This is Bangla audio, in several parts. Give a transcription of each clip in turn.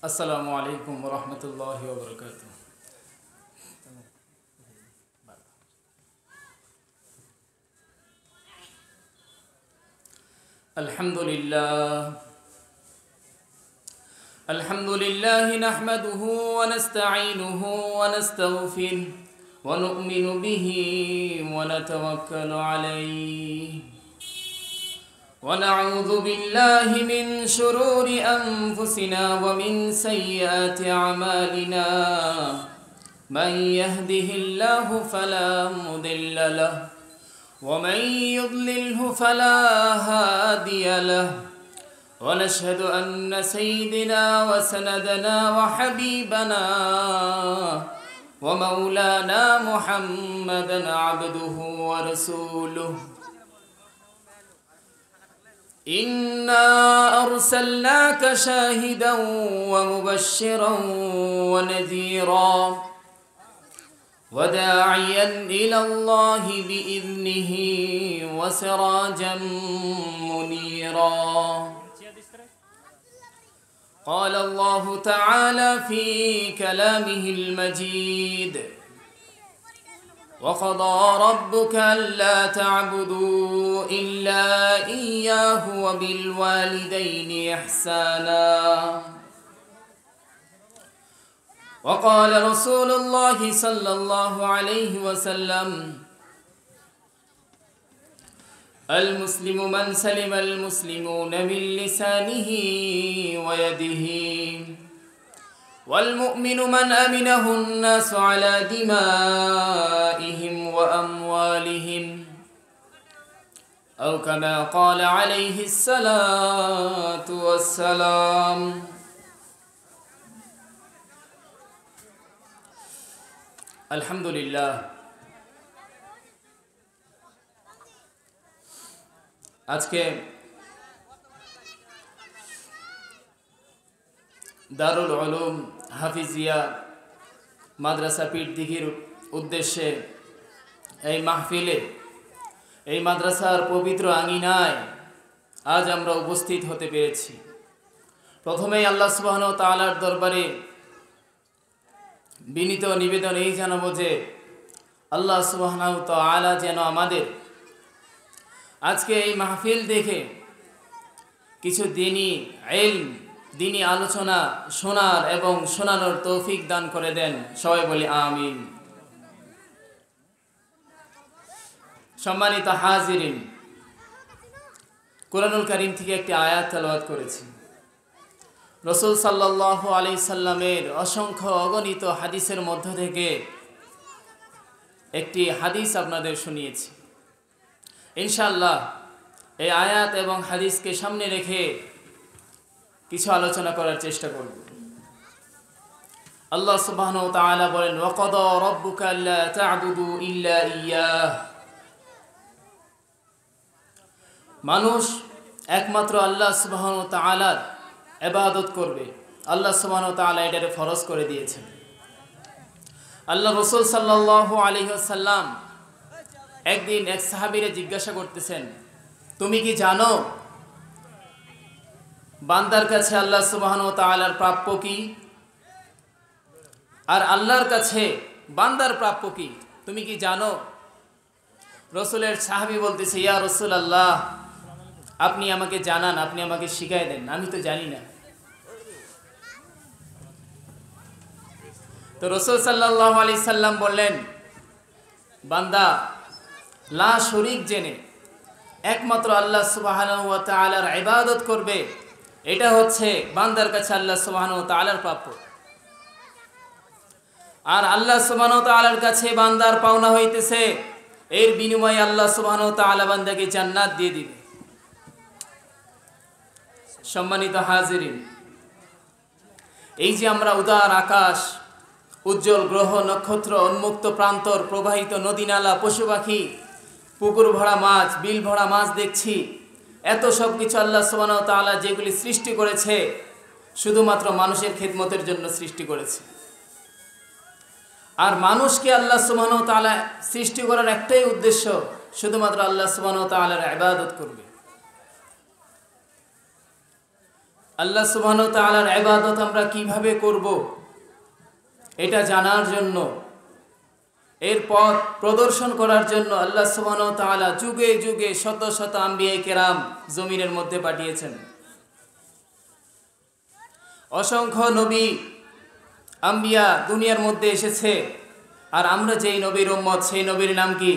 আসসালামু আলাইকুম ওয়া রাহমাতুল্লাহি ওয়া বারাকাতুহু। আলহামদুলিল্লাহ নাহমাদুহু ওয়া নাস্তাঈনুহু ওয়া নাস্তাগফিরুহু ওয়া নু'মিনু বিহি ওয়া নাতাওয়াক্কালু আলাইহি ونعوذ بالله من شرور أنفسنا ومن سيئات أعمالنا من يهده الله فلا مضل له ومن يضلله فلا هادي له ونشهد أن سيدنا وسندنا وحبيبنا ومولانا محمدا عبده ورسوله إنا أرسلناك شاهدا ومبشرا ونذيرا وداعيا إلى الله بإذنه وسراجا منيرا قال الله تعالى في كلامه المجيد وقضى ربك ألا تعبدوا إلا إياه وبالوالدين إحسانا وقال رسول الله صلى الله عليه وسلم المسلم من سلم المسلمون من لسانه ويده والمؤمن من أمنه الناس على دمائهم وأموالهم أو كما قال عليه الصلاة والسلام الحمد لله আজকে দারুল উলুম হাফিজিয়া মাদ্রাসা পীরদিঘির উদ্দেশ্যে এই মাহফিলে এই মাদ্রাসার পবিত্র আঙিনায় আজ আমরা উপস্থিত হতে পেরেছি। প্রথমেই আল্লাহ সুবহানাহু ওয়া তাআলার দরবারে বিনীত নিবেদন এই জানাবো যে আল্লাহ সুবহানাহু ওয়া তাআলা যেন আমাদের আজকে এই মাহফিল দেখে কিছু দ্বীনি ইলম দ্বীনি আলোচনা শোনার এবং শোনানোর তৌফিক দান করে দেন। সবাই বলি আমিন। সম্মানিত হাজিরিন, কুরআনুল কারীম থেকে একটি আয়াত তেলাওয়াত করেছি। রাসূল সাল্লাল্লাহু আলাইহি সাল্লামের অসংখ্য অগণিত হাদিসের মধ্য থেকে একটি হাদিস আপনাদের শুনিয়েছি। ইনশাআল্লাহ এই আয়াত এবং হাদিসকে সামনে রেখে কিছু আলোচনা করার চেষ্টা করব। আল্লাহ সুবহানাহু ওয়া তাআলা বলেন ওয়াকাদা রাব্বুকা আল্লা তা'বুদু ইল্লা ইয়্যাহ। মানুষ একমাত্র আল্লাহ সুবহানাহু ওয়া তাআলার ইবাদত করবে। আল্লাহ সুবহানাহু ওয়া তাআলা এটাকে ফরজ করে দিয়েছেন। আল্লাহ রাসূল সাল্লাল্লাহু আলাইহি ওয়াসাল্লাম একদিন এক সাহাবীরে জিজ্ঞাসা করতেছেন, তুমি কি জানো বান্দার কাছে আল্লাহ সুবহানাহু ওয়া তাআলার প্রাপ্য কি আর আল্লাহর কাছে বান্দার প্রাপ্য কি, তুমি কি জানো? রাসূলের সাহাবী বলতেছে, ইয়া রাসূলুল্লাহ, আপনি আমাকে জানান, আপনি আমাকে শিখায় দেন, আমি তো জানি না। তো রাসূল সাল্লাল্লাহু আলাইহি সাল্লাম বললেন, বান্দা লা শরীক জেনে একমাত্র আল্লাহ সুবহানাহু ওয়া তাআলার ইবাদত করবে, এটা হচ্ছে বান্দার কাছে আল্লাহ সুবহানাহু ওয়া তাআলার প্রাপ্য। আর আল্লাহ সুবহানাহু ওয়া তাআলার কাছে বান্দার পাওনা হইতেছে এর বিনিময়ে আল্লাহ সুবহানাহু ওয়া তাআলা বান্দাকে জান্নাত দিয়ে দিবে। সম্মানিত হাজিরিন, এই যে আমরা উদার আকাশ, উজ্জ্বল গ্রহ নক্ষত্র, উন্মুক্ত প্রান্তর, প্রবাহিত নদী নালা, পশু পাখি, পুকুর ভরা মাছ, বিল ভরা মাছ দেখছি, এত সব কিছু আল্লাহ সুবহানাহু ওয়া তাআলা যেগুলি সৃষ্টি করেছে শুধুমাত্র মানুষের খিদমতের জন্য সৃষ্টি করেছে। আর মানুষকে আল্লাহ সুবহানাহু ওয়া তাআলা সৃষ্টি করার একটাই উদ্দেশ্য, শুধুমাত্র আল্লাহ সুবহানাহু ওয়া তাআলার ইবাদত করবে। আল্লাহ সুবহানাহু ওয়া তাআলার ইবাদত আমরা কিভাবে করব এটা জানার জন্য, এর পথ প্রদর্শন করার জন্য আল্লাহ সুবহানাহু ওয়া তাআলা যুগে যুগে শত শত আম্বিয়া কেরাম জমিনের মধ্যে পাঠিয়েছেন। অসংখ্য নবী আম্বিয়া দুনিয়ার মধ্যে এসেছে, আর আমরা যেই নবীর উম্মত সেই নবীর নাম কি?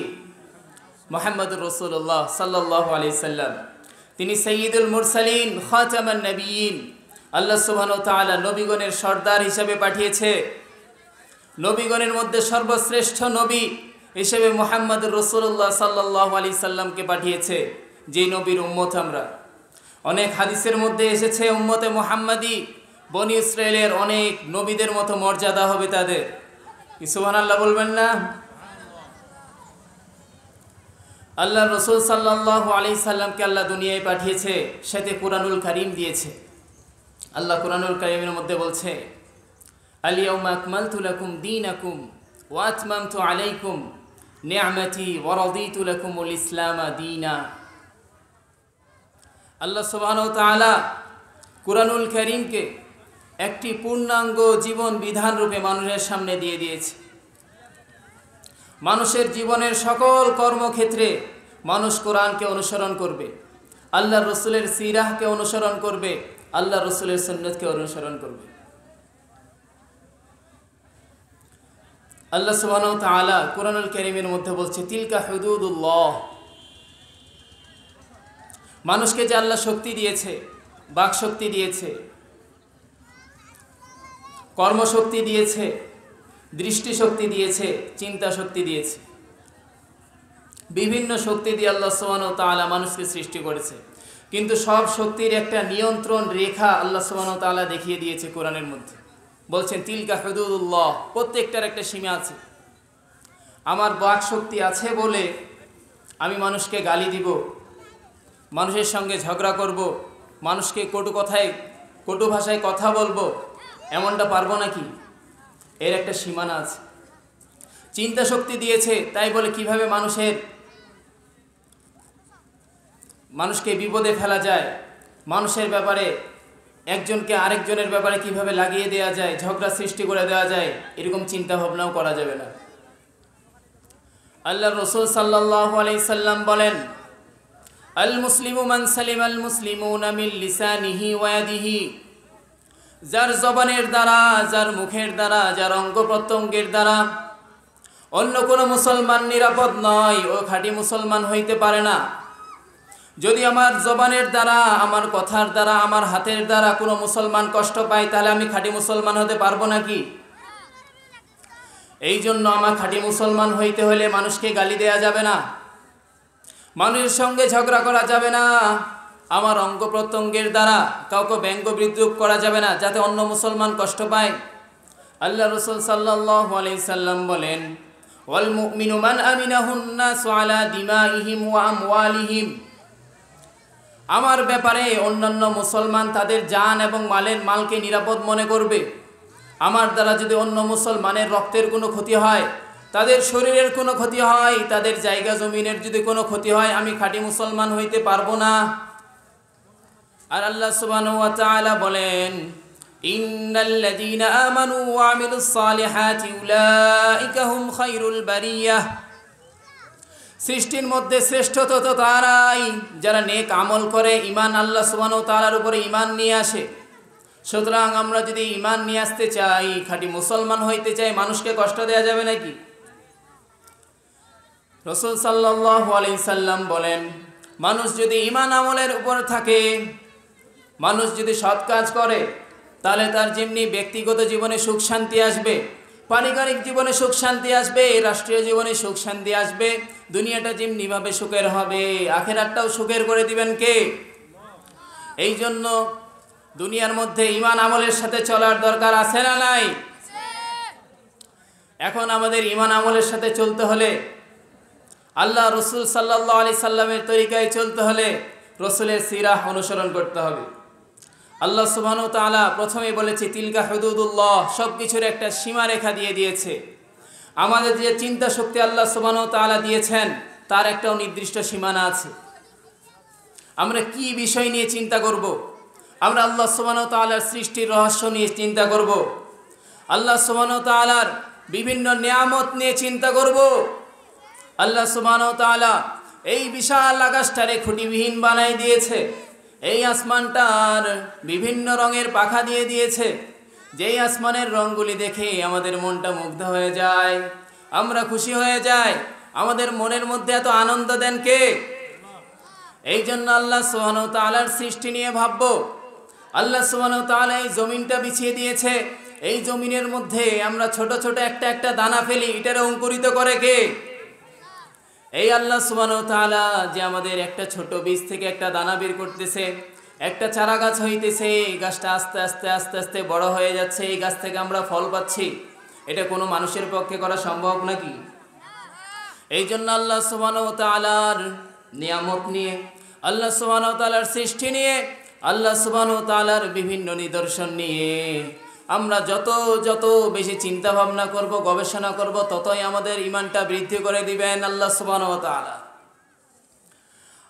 মুহাম্মদুর রাসূলুল্লাহ সাল্লাল্লাহু আলাইহি সাল্লাম। তিনি সাইয়্যিদুল মুরসালিন, খাতামান নবিয়্যিন। আল্লাহ সুবহানাহু ওয়া তাআলা নবীগণের সর্দার হিসেবে পাঠিয়েছে। নবীগণের মধ্যে সর্বশ্রেষ্ঠ নবী হিসেবে মুহাম্মদুর রাসূলুল্লাহ সাল্লাল্লাহু আলাইহি সাল্লামকে পাঠিয়েছে, যেই নবীর উম্মত আমরা। অনেক হাদিসের মধ্যে এসেছে উম্মতে মুহাম্মাদি বনি ইসরায়েলের অনেক নবীদের মতো মর্যাদা হবে তাদের। কি সুবহানাল্লাহ বলবেন না? আল্লাহ রসুল সাল্লাল্লাহু আলাইহি সাল্লামকে আল্লাহ দুনিয়ায় পাঠিয়েছে, সাথে কুরআনুল কারীম দিয়েছে। আল্লাহ কুরআনুল কারীমের মধ্যে বলছে, আল-ইয়াউমা আকমালতু লাকুম দীনাকুম ওয়া আতমামতু আলাইকুম নি'মাতি ওয়া রাদিতু লাকুমুল ইসলামা দীনা। আল্লাহ সুবহানাহু ওয়া তাআলা কুরআনুল কারীমকে একটি পূর্ণাঙ্গ জীবন বিধান রূপে মানুষের সামনে দিয়ে দিয়েছে। মানুষের জীবনের সকল কর্মক্ষেত্রে মানুষ কোরআনকে অনুসরণ করবে, আল্লাহ রসুলের সিরাহকে অনুসরণ করবে, আল্লাহ রসুলের সুন্নতকে অনুসরণ করবে। আল্লাহ সুবহানাহু ওয়া তাআলা কুরআনুল কারীমের মধ্যে বলছে, তিলকা হুদুদুল্লাহ। মানুষকে যে আল্লাহ শক্তি দিয়েছে, বাক শক্তি দিয়েছে, কর্মশক্তি দিয়েছে, দৃষ্টিশক্তি দিয়েছে, চিন্তা শক্তি দিয়েছে, বিভিন্ন শক্তি দিয়ে আল্লাহ সুবহানাহু ওয়া তাআলা মানুষকে সৃষ্টি করেছে। কিন্তু সব শক্তির একটা নিয়ন্ত্রণ রেখা আল্লাহ সুবহানাহু ওয়া তাআলা দেখিয়ে দিয়েছে কোরআনের মধ্যে। বলছেন তিলকা হুদুদুল্লাহ, প্রত্যেকটার একটা সীমা আছে। আমার বাক শক্তি আছে বলে আমি মানুষকে গালি দিব, মানুষের সঙ্গে ঝগড়া করব, মানুষকে কটু ভাষায় কথা বলবো, এমনটা পারবো নাকি? এর একটা সীমানা আছে। চিন্তা শক্তি দিয়েছে, তাই বলে কিভাবে মানুষকে বিপদে ফেলা যায়, মানুষের ব্যাপারে একজনকে আরেকজনের ব্যাপারে কিভাবে লাগিয়ে দেওয়া যায়, ঝগড়া সৃষ্টি করে দেওয়া যায়, এরকম চিন্তা ভাবনাও করা যাবে না। আল্লাহ রসুল সাল্লাল্লাহু আলাইহি সাল্লাম বলেন, আল মুসলিমু মান সালিম আল মুসলিমুনা মিন লিসানিহি ওয়া ইয়াদিহি। যার জবানের দ্বারা, যার মুখের দ্বারা, যার অঙ্গ প্রত্যঙ্গের দ্বারা অন্য কোনো মুসলমান নিরাপদ নয়, ও খাঁটি মুসলমান হইতে পারে না। যদি আমার জবানের দ্বারা, আমার কথার দ্বারা, আমার হাতের দ্বারা কোনো মুসলমান কষ্ট পায়, তাহলে আমি খাঁটি মুসলমান হতে পারবো নাকি? এই জন্য আমার খাঁটি মুসলমান হইতে হলে মানুষকে গালি দেয়া যাবে না, মানুষের সঙ্গে ঝগড়া করা যাবে না, আমার অঙ্গ প্রত্যঙ্গের দ্বারা কাউকে ব্যঙ্গ বিদ্রূপ করা যাবে না, যাতে অন্য মুসলমান কষ্ট পায়। আল্লাহ রাসূল সাল্লাল্লাহু আলাইহি সাল্লাম বলেন, ওয়াল মুমিনু মান আমিনাহুন নাসু আলা দিমাইহিম ওয়া আমওয়ালিহিম। আমার ব্যাপারে অন্যান্য মুসলমান তাদের জান এবং মালকে নিরাপদ মনে করবে। আমার দ্বারা যদি অন্য মুসলমানের রক্তের কোনো ক্ষতি হয়, তাদের শরীরের কোনো ক্ষতি হয়, তাদের জায়গা জমিনের যদি কোনো ক্ষতি হয়, আমি খাঁটি মুসলমান হইতে পারবো না। আর আল্লাহ সুবহানাহু ওয়া তাআলা বলেন, ইন্নাল্লাযীনা আমানু ওয়া আমিলুস সালিহাতি উলাইকা হুম খায়রুল বারিয়াহ। সৃষ্টির মধ্যে শ্রেষ্ঠ তো তারাই যারা নেক আমল করে, ঈমান আল্লাহ সুবহানাহু ওয়া তাআলার উপরে ঈমান নিয়ে আসে। সুতরাং আমরা যদি ঈমান নিয়ে আসতে চাই, খাঁটি মুসলমান হইতে চাই, মানুষকে কষ্ট দেওয়া যাবে নাকি? রাসূল সাল্লাল্লাহু আলাইহি সাল্লাম বলেন, মানুষ যদি ঈমান আমলের উপর থাকে, মানুষ যদি সৎ কাজ করে, তাহলে তার যেমনি ব্যক্তিগত জীবনে সুখ শান্তি আসবে, পারিবারিক জীবনে সুখ শান্তি আসবে, রাষ্ট্রীয় জীবনে সুখ শান্তি আসবে, দুনিয়াটা যেমনিভাবে সুখের হবে, আখিরাতটাও সুখের করে দিবেন কে? এই জন্য দুনিয়ার মধ্যে ঈমান আমলের সাথে চলার দরকার আছে না নাই? এখন আমাদের ঈমান আমলের সাথে চলতে হলে, আল্লাহ রসুল সাল্লাল্লাহু আলাইহি সাল্লামের তরিকায় চলতে হলে রসুলের সিরাহ অনুসরণ করতে হবে। আল্লাহ সুবহানাহু ওয়া তাআলা প্রথমেই বলেছে তিলকা হুদুদুল্লাহ, সব কিছুর একটা সীমারেখা দিয়ে দিয়েছে। আমাদের যে চিন্তা শক্তি আল্লাহ সুবহানাহু ওয়া তাআলা দিয়েছেন, তার একটাও নির্দিষ্ট সীমানা আছে। আমরা কি বিষয় নিয়ে চিন্তা করব, আমরা আল্লাহ সুবহানাহু ওয়া তাআলার সৃষ্টির রহস্য নিয়ে চিন্তা করব। আল্লাহ সুবহানাহু ওয়া তাআলার বিভিন্ন নিয়ামত নিয়ে চিন্তা করব। আল্লাহ সুবহানাহু ওয়া তাআলা এই বিশাল আকাশটারে খুঁটিবিহীন বানাই দিয়েছে, এই আসমানটার বিভিন্ন রঙের পাখা দিয়ে দিয়েছে। যেই আসমানের রঙগুলি দেখে আমাদের মনটা মুগ্ধ হয়ে যায়, আমরা খুশি হয়ে যাই। আমাদের মনের মধ্যে এত আনন্দ দেন কে? এই জন্য আল্লাহ সুবহানাহু ওয়া তাআলার সৃষ্টি নিয়ে ভাববো। আল্লাহ সুবহানাহু ওয়া তাআলা এই জমিনটা বিছিয়ে দিয়েছে, এই জমিনের মধ্যে আমরা ছোট ছোট একটা একটা দানা ফেলি, এটারে অঙ্কুরিত করে কে? এই আল্লাহ সুবহানাহু ওয়া তাআলা যে আমাদের একটা ছোট বীজ থেকে একটা দানা বের করতেছে, একটা চারা গাছ হইতেছে, এই গাছটা আস্তে আস্তে আস্তে আস্তে বড় হয়ে যাচ্ছে, এই গাছ থেকে আমরা ফল পাচ্ছি। এটা কোনো মানুষের পক্ষে করা সম্ভব নাকি? এই জন্য আল্লাহ সুবহানাহু ওয়া তাআলার নিয়ামত নিয়ে, আল্লাহ সুবহানাহু ওয়া তাআলার সৃষ্টি নিয়ে, আল্লাহ সুবহানাহু ওয়া তাআলার বিভিন্ন নিদর্শন নিয়ে আমরা যত যত বেশি চিন্তা ভাবনা করব, গবেষণা করব, ততই আমাদের ঈমানটা বৃদ্ধি করে দিবেন আল্লাহ সুবহানাহু ওয়া তাআলা।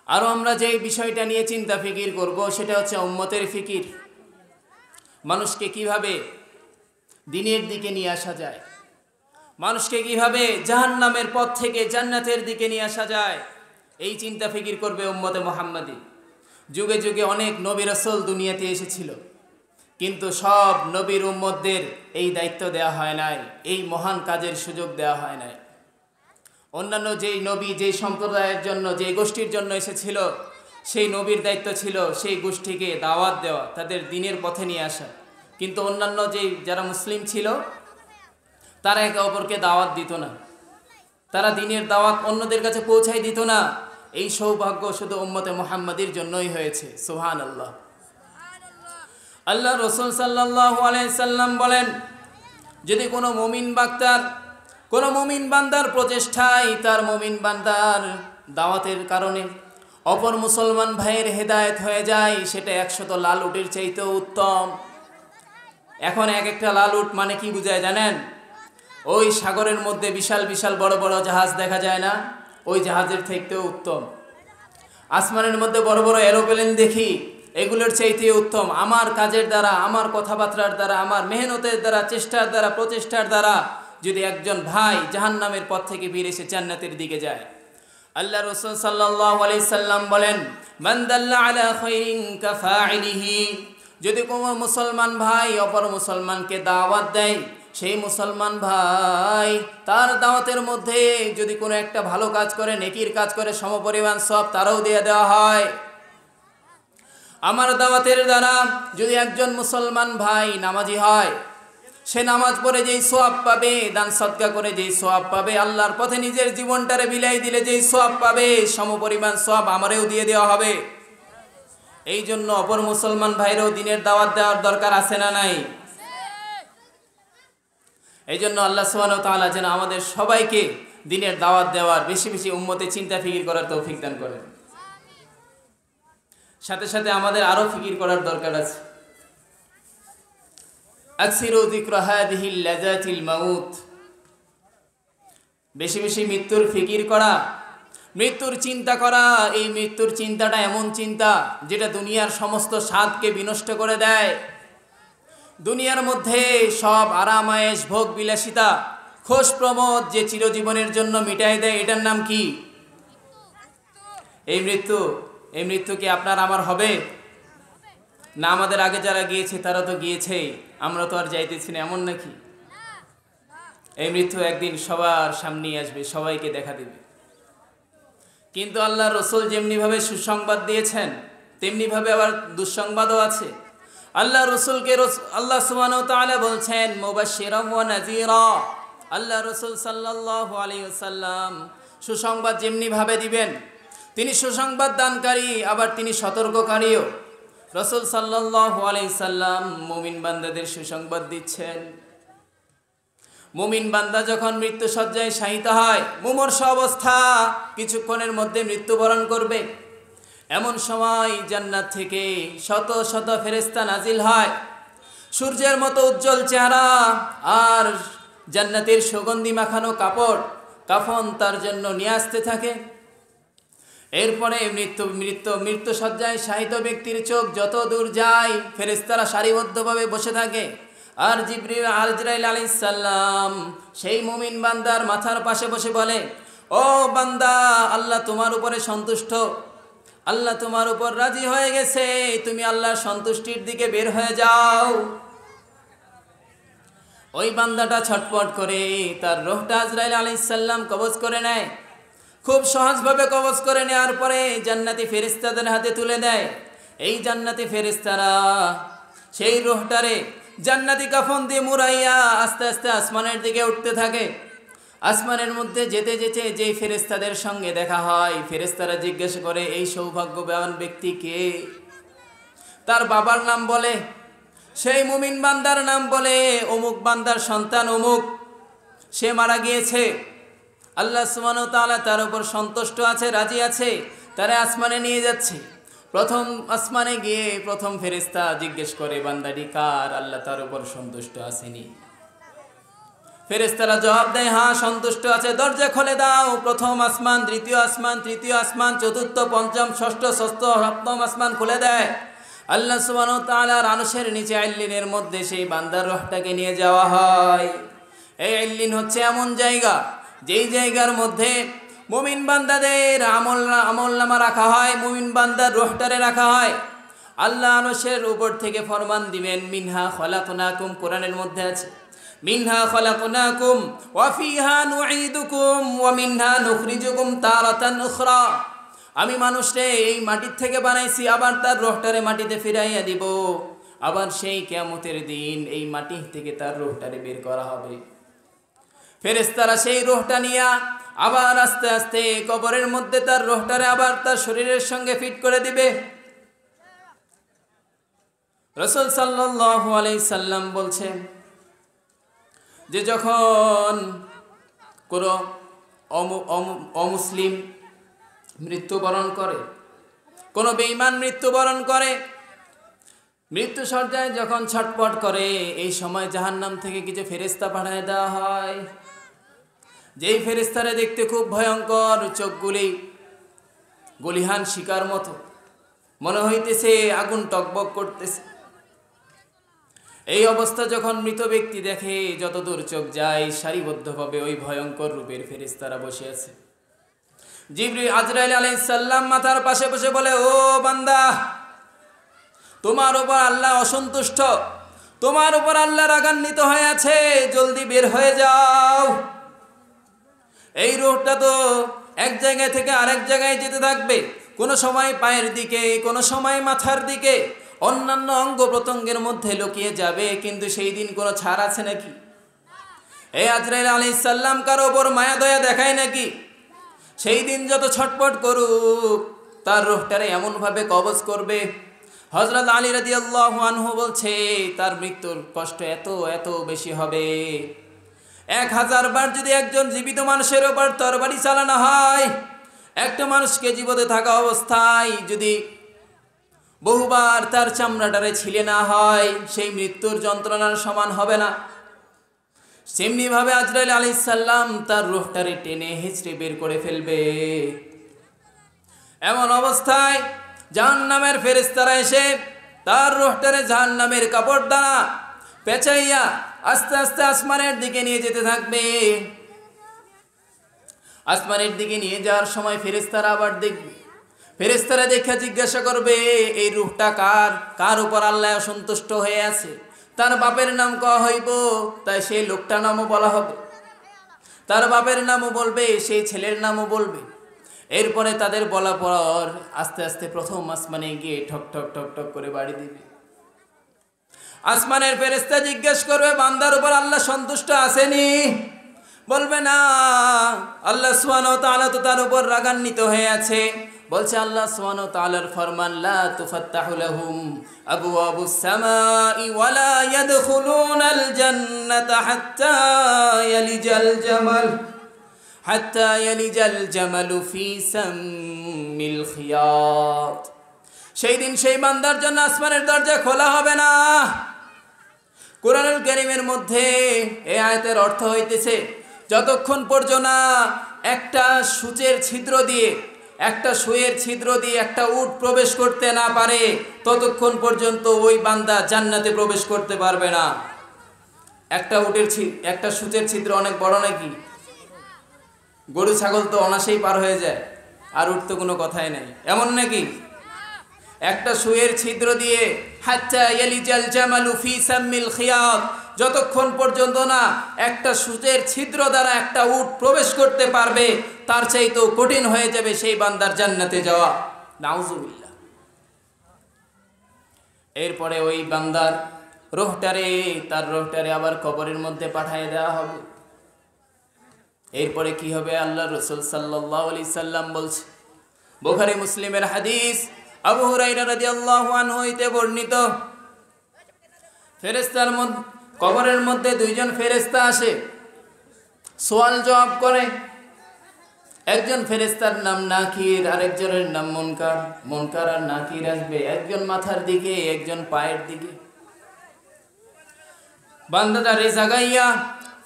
আরও আমরা যেই বিষয়টা নিয়ে চিন্তা ফিকির করব সেটা হচ্ছে উম্মতের ফিকির। মানুষকে কিভাবে দ্বীনের দিকে নিয়ে আসা যায়, মানুষকে কিভাবে জাহান্নামের পথ থেকে জান্নাতের দিকে নিয়ে আসা যায়, এই চিন্তা ফিকির করবে উম্মতে মুহাম্মাদি। যুগে যুগে অনেক নবী রাসূল দুনিয়াতে এসেছিল, কিন্তু সব নবীর উম্মতদের এই দায়িত্ব দেওয়া হয় নাই, এই মহান কাজের সুযোগ দেওয়া হয় নাই। অন্যান্য যেই নবী যেই সম্প্রদায়ের জন্য, যেই গোষ্ঠীর জন্য এসেছিল, সেই নবীর দায়িত্ব ছিল সেই গোষ্ঠীকে দাওয়াত দেওয়া, তাদের দ্বীনের পথে নিয়ে আসা। কিন্তু অন্যান্য যারা মুসলিম ছিল তারা একে অপরকে দাওয়াত দিত না, তারা দ্বীনের দাওয়াত অন্যদের কাছে পৌঁছাই দিত না। এই সৌভাগ্য শুধু উম্মতে মুহাম্মাদির জন্যই হয়েছে। সুবহানাল্লাহ। আল্লাহ রাসূল সাল্লাল্লাহু আলাইহি সাল্লাম বলেন, যদি কোনো মুমিন বান্দার প্রচেষ্টায়, তার মুমিন বান্দার দাওয়াতের কারণে অপর মুসলমান ভাইয়ের হেদায়েত হয়ে যায়, সেটা 100 লাল উটের চাইতেও উত্তম। এখন এক একটা লাল উট মানে কি বুঝায় জানেন? ওই সাগরের মধ্যে বিশাল বিশাল বড় বড় জাহাজ দেখা যায় না, ওই জাহাজের থেকেও উত্তম। আসমানের মধ্যে বড় বড় এরোপ্লেন দেখি, এগুলোর চাইতে উত্তম। আমার কাজের দ্বারা, আমার কথাবার্তার দ্বারা, আমার মেহনতের দ্বারা, চেষ্টার দ্বারা, প্রচেষ্টার দ্বারা যদি একজন ভাই জাহান্নামের পথ থেকে ফিরে এসে জান্নাতের দিকে যায়। আল্লাহ রাসূল সাল্লাল্লাহু আলাইহি সাল্লাম বলেন, মান দাল্লা আলা খাইরিন কাফাইলিহি, যদি কোনো মুসলমান ভাই অপর মুসলমানকে দাওয়াত দেয়, সেই মুসলমান ভাই তার দাওয়াতের মধ্যে যদি কোনো একটা ভালো কাজ করে, নেকির কাজ করে, সমপরিমাণ সওয়াব তারও দিয়ে দেওয়া হয়। আমার দাওয়াতের দ্বারা যদি একজন মুসলমান ভাই নামাজি হয়, সে নামাজ পড়ে যেই সওয়াব পাবে, দান সদকা করে যেই সওয়াব পাবে, আল্লাহর পথে নিজের জীবনটারে বিলাই দিলে যেই সওয়াব পাবে, সমপরিমাণ সওয়াব আমারও দিয়ে দেওয়া হবে। এই জন্য অপর মুসলমান ভাইরাও দ্বীনের দাওয়াত দেওয়ার দরকার আছে না নাই? এই জন্য আল্লাহ সুবহানাহু ওয়া তাআলা যেন আমাদের সবাইকে দ্বীনের দাওয়াত দেওয়ার, বেশি বেশি উম্মতে চিন্তা ফিকির করার তৌফিক দান করেন। সাথে সাথে আমাদের আরও ফিকির করার দরকার আছে। আকসিরু যিকরা হাযিহিল লাযাতিল মাউত, বেশি বেশি মৃত্যুর ফিকির করা, মৃত্যুর চিন্তা করা। এই মৃত্যুর চিন্তাটা এমন চিন্তা যেটা দুনিয়ার সমস্ত স্বাদকে বিনষ্ট করে দেয়। দুনিয়ার মধ্যে সব আরাম আয়েশ, ভোগ বিলাসিতা, খোশ প্রমোদ যে চিরজীবনের জন্য মিটাই দেয়, এটার নাম কি? এই মৃত্যু। এই মৃত্যু কি আপনার আমার হবে না? আমাদের আগে যারা গিয়েছে তারা তো গিয়েছেই, আমরা তো আর যাইতেছি না, এমন নাকি? এই মৃত্যু একদিন সবার সামনেই আসবে, সবাইকে দেখা দেবে। কিন্তু আল্লাহ রাসূল যেমনিভাবে সুসংবাদ দিয়েছেন, তেমনিভাবে আবার দুঃসংবাদও আছে। আল্লাহ রাসূলকে আল্লাহ সুবহানাহু ওয়া তাআলা বলছেন মুবাশশিরাম ওয়া নাযীরা। আল্লাহ রাসূল সাল্লাল্লাহু আলাইহি ওয়াসাল্লাম সুসংবাদ যেমনিভাবে দিবেন, তিনি সুসংবাদ দানকারী, আবার তিনি সতর্ককারীও। রাসূল সাল্লাল্লাহু আলাইহি সাল্লাম মুমিন বান্দাদের সুসংবাদ দিচ্ছেন। মুমিন বান্দা যখন মৃত্যু শয্যায় শায়িত হয়, মুমূর্ষু অবস্থা, কিছুক্ষণের মধ্যে মৃত্যুবরণ করবে, এমন সময় জান্নাত থেকে শত শত ফেরেশতা নাজিল হয়, সূর্যের মতো উজ্জ্বল চেহারা আর জান্নাতের সুগন্ধি মাখানো কাপড়, কাফন তার জন্য নিয়ে আসতে থাকে। এরপরে মৃত্যু শয্যায় শায়িত ব্যক্তির চোখ যত দূর যায় ফেরেশতারা সারিবদ্ধভাবে বসে থাকে। আর আজরাইল আলাইহিস সালাম সেই মুমিন বান্দার মাথার পাশে বসে বলে, ও বান্দা, আল্লাহ তোমার উপরে সন্তুষ্ট, আল্লাহ তোমার উপর রাজি হয়ে গেছে, তুমি আল্লাহর সন্তুষ্টির দিকে বের হয়ে যাও। ওই বান্দাটা ছটপট করে তার রূহটা আজরাইল আলাইহিস সালাম কবজ করে নেয়। খুব সহজভাবে কবজ করে নেওয়ার পরে জান্নাতি ফেরেশতাদের হাতে তুলে দেয়। এই জান্নাতি ফেরেশতারা সেই রূহটারে জান্নাতি কাফন দিয়ে মুড়াইয়া আস্তে আস্তে আসমানের দিকে উঠতে থাকে। আসমানের মধ্যে যেতে যেতে যেই ফেরেশতাদের সঙ্গে দেখা হয়, ফেরেশতারা জিজ্ঞেস করে, এই সৌভাগ্যবান ব্যক্তি কে? তার বাবার নাম বলে, সেই মুমিন বান্দার নাম বলে, অমুক বান্দার সন্তান অমুক, সে মারা গিয়েছে, আল্লাহ সুবহানাহু ওয়া তাআলা তার উপর সন্তুষ্ট আছে, রাজি আছে, তারা আসমানে নিয়ে যাচ্ছে। প্রথম আসমানে গিয়ে প্রথম ফেরেশতা জিজ্ঞেস করে, বান্দাটি কার? আল্লাহ তার উপর সন্তুষ্ট আসেনি। ফেরেশতারা জবাব দেয়, হ্যাঁ সন্তুষ্ট আছে, দরজা খুলে দাও। প্রথম আসমান, দ্বিতীয় আসমান, তৃতীয় আসমান, চতুর্থ, পঞ্চম, ষষ্ঠ, ষষ্ঠ, সপ্তম আসমান খুলে দেয়। আল্লাহ সুবহানাহু ওয়া তাআলার আরশের নিচে আইল্লিনের মধ্যে সেই বান্দার রূহটাকে নিয়ে যাওয়া হয়। এই আইল্লিন হচ্ছে এমন জায়গা, যেই জায়গার মধ্যে মুমিন বান্দাদের আমলনামা রাখা হয়, মুমিন বান্দার রূহটারে রাখা হয়। আল্লাহ আরশের উপর থেকে ফরমান দিবেন, মিনহা খলাকনাকুম, কোরআনের মধ্যে আছে, মিনহা খলাকনাকুম ওয়া ফিহা নুঈদুকুম ওয়া মিনহা নুখরিজুকুম তারাতান উখরা। আমি মানুষরে এই মাটির থেকে বানাইছি, আবার তার রূহটারে মাটিতে ফিরাইয়া দিব, আবার সেই কিয়ামতের দিন এই মাটি থেকে তার রূহটারে বের করা হবে। ফেরেশতারা সেই রূহটা নিয়ে আবার আস্তে আস্তে কবরের মধ্যে তার রূহটারে আবার তার শরীরের সঙ্গে ফিট করে দিবে। রাসূল সাল্লাল্লাহু আলাইহি সাল্লাম বলছেন যে যখন কোনো অমুসলিম মৃত্যুবরণ করে, কোনো বেঈমান মৃত্যুবরণ করে, মৃত্যু সজ্জায় যখন ছটপট করে, এই সময় জাহান্নাম থেকে কিছু ফেরেশতা পাঠিয়ে দেওয়া হয়। যেই ফেরেশতারা দেখতে খুব ভয়ঙ্কর, চোখগুলি গলিহান শিকার মতো, মনে হইতেছে আগুন টকবক করতেছে। এই অবস্থা যখন মৃত ব্যক্তি দেখে, যতদূর চোখ যায় সারিবদ্ধভাবে ওই ভয়ঙ্কর রূপের ফেরেশতারা বসে আছে। আজরাইল আলাইহিস সালাম মাথার পাশে বসে বলে, ও বান্দা, তোমার উপর আল্লাহ অসন্তুষ্ট, তোমার উপর আল্লাহ রাগান্বিত হয়ে আছে, জলদি বের হয়ে যাও। এই রূহটা তো এক জায়গা থেকে আরেক জায়গায় যেতে থাকবে, কোনো সময় পায়ের দিকে, কোনো সময় মাথার দিকে, অন্যান্য অঙ্গ প্রত্যঙ্গের মধ্যে লুকিয়ে যাবে, কিন্তু সেই দিন কোনো ছাড় আছে নাকি? এই আজরাইল আলাইহিস সালাম কারো ওপর মায়া দয়া দেখায় নাকি? সেই দিন যত ছটপট করুক, তার রূহটারে এমনভাবে কবজ করবে। হযরত আলী রাদিয়াল্লাহু আনহু বলছে, তার মৃত্যুর কষ্ট এত এত বেশি হবে, 1000 বার যদি একজন জীবিত মানুষের ওপর তরবারি চালানো হয়, একটা মানুষকে জীবিত থাকা অবস্থায় যদি বহুবার তার চামড়াটারে ছিলে না হয়, সেই মৃত্যুর যন্ত্রণার সমান হবে না। সেমনিভাবে আজরাইল আলাইহিস সালাম তার রূহটারে টেনে হিচড়ে বের করে ফেলবে। এমন অবস্থায় জাহান্নামের ফেরেশতারা এসে তার রূহটারে জাহান্নামের কাপড় দ্বারা পেঁচাইয়া আস্তে আস্তে আসমানের দিকে নিয়ে যেতে থাকবে। আসমানের দিকে নিয়ে যাওয়ার সময় ফেরেশতারা আবার দেখবে, ফেরেশতারা দেখে জিজ্ঞাসা করবে, এই রূহটা কার? কার উপর আল্লাহ অসন্তুষ্ট হয়ে আছে? তার বাপের নাম কওয়া হইব, তাই সেই লোকটার নামও বলা হবে, তার বাপের নামও বলবে, সেই ছেলের নামও বলবে। এরপরে তাদের বলা পর আস্তে আস্তে প্রথম আসমানে গিয়ে ঠক ঠক ঠক ঠক করে বাড়ি দিবে। আসমানের ফেরেশতা জিজ্ঞেস করবে, বান্দার উপর আল্লাহ সন্তুষ্ট আসেনি? বলবে না, আল্লাহ সুবহানাহু ওয়া তাআলা তো তার উপর রাগান্বিত হয়ে আছে। বলছে আল্লাহ সুবহানাহু ওয়া তাআলার ফরমান, লা তুফাত্তাহু লাহুম আবওয়াবুস সামাই ওয়া লা ইয়াদখুলুনাল জান্নাতা হাত্তা ইয়ালিজাল জামালু ফি সাম্মিল খিয়াত। সেই দিন সেই বান্দার জন্য আসমানের দরজা খোলা হবে না। কুরআনুল কারীমের মধ্যে এই আয়াতের অর্থ হইতেছে, যতক্ষণ পর্যন্ত একটা সূচের ছিদ্র দিয়ে একটা সুয়ের ছিদ্র দিয়ে একটা উট প্রবেশ করতে না পারে ততক্ষণ পর্যন্ত ওই বান্দা জান্নাতে প্রবেশ করতে পারবে না। একটা সূচের ছিদ্র অনেক বড় নাকি? গরু ছাগল তো অনাসেই পার হয়ে যায়, আর উট তো কোনো কথাই নাই, এমন নাকি? একটা সুয়ের ছিদ্র দিয়ে হাত্তা ইয়ালিজাল জামালু ফি সাম্মিল খিয়াত, যতক্ষণ পর্যন্ত না একটা সুচের ছিদ্র দ্বারা একটা উট প্রবেশ করতে পারবে তার চাইতেও কঠিন হয়ে যাবে সেই বান্দার জান্নাতে যাওয়া। নাউজুবিল্লাহ। এরপরে ওই বান্দার তার রোহটারে আবার কবরের মধ্যে পাঠিয়ে দেওয়া হবে। এরপরে কি হবে আল্লাহ রাসূল সাল্লাল্লাহু আলাইহি সাল্লাম বলছে, বুখারী মুসলিমের হাদিস, আবু হুরায়রা রাদিয়াল্লাহু আনহু হইতে বর্ণিত, ফেরেশতার মধ্যে কবরের মধ্যে দুইজন ফেরেশতা আসে, সওয়াল জবাব করে। একজন ফেরেশতার নাম নাকির, আরেকজনের নাম মুনকার। মুনকার আর নাকির আসবে, একজন মাথার দিকে, একজন পায়ের দিকে। বান্দাদারে জাগাইয়া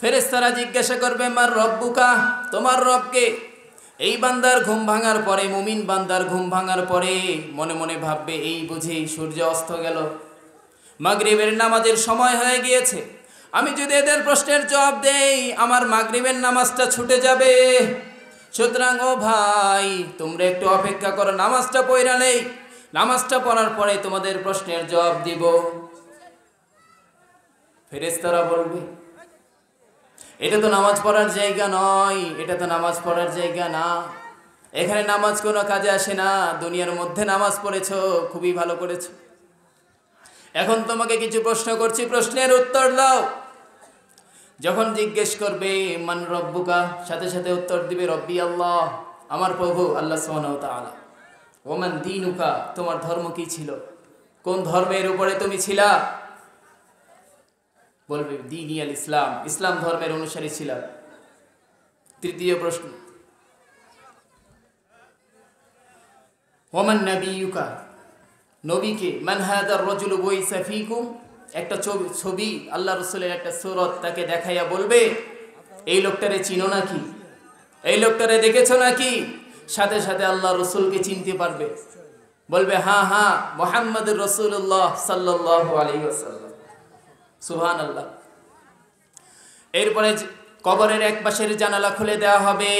ফেরেশতারা জিজ্ঞাসা করবে, মার রব্বুকা, তোমার রবকে? এই বান্দার ঘুম ভাঙার পরে, মুমিন বান্দার ঘুম ভাঙার পরে মনে মনে ভাববে, এই বুঝি সূর্য অস্ত গেল, মাগরিবের নামাজের সময় হয়ে গিয়েছে। আমি যদি এদের প্রশ্নের জবাব দেই আমার মাগরিবের নামাজটা ছুটে যাবে। সুতরাং ও ভাই, তোমরা একটু অপেক্ষা করো, নামাজটা পড়া নেই, নামাজটা পড়ার পরে তোমাদের প্রশ্নের জবাব দিব। ফেরেশতারা বলবে, এটা তো নামাজ পড়ার জায়গা নয়, এটা তো নামাজ পড়ার জায়গা না, এখানে নামাজ কোনো কাজে আসে না। দুনিয়ার মধ্যে নামাজ পড়েছো, খুবই ভালো করেছো, এখন তোমাকে কিছু প্রশ্ন করছি, প্রশ্নের উত্তর দাও। যখন জিজ্ঞেস করবে মান রব্বুকা, সাথে সাথে উত্তর দিবে রব্বি আল্লাহ, আমার প্রভু আল্লাহ সুবহানাহু ওয়া তাআলা। ওমান দীনুকা, তোমার ধর্ম কি ছিল, কোন ধর্মের উপরে তুমি ছিলা? বলবে দীনি আল ইসলাম, ইসলাম ধর্মের অনুসারী ছিলাম। তৃতীয় প্রশ্ন, ওমান নবিয়ুকা, নবীকে? মান হাদার রাজুলু বুইসা ফীকুম, একটা ছবি আল্লাহ রাসূলের একটা সূরত তাকে দেখাইয়া বলবে, এই লোকটারে চিনো নাকি, এই লোকটারে দেখেছো নাকি? সাথে সাথে আল্লাহ রাসূলকে চিনতে পারবে, বলবে হ্যাঁ হ্যাঁ মুহাম্মদুর রাসূলুল্লাহ সাল্লাল্লাহু আলাইহি ওয়াসাল্লাম। সুবহানাল্লাহ। এরপরে কবরের এক পাশের জানালা খুলে দেওয়া হবে,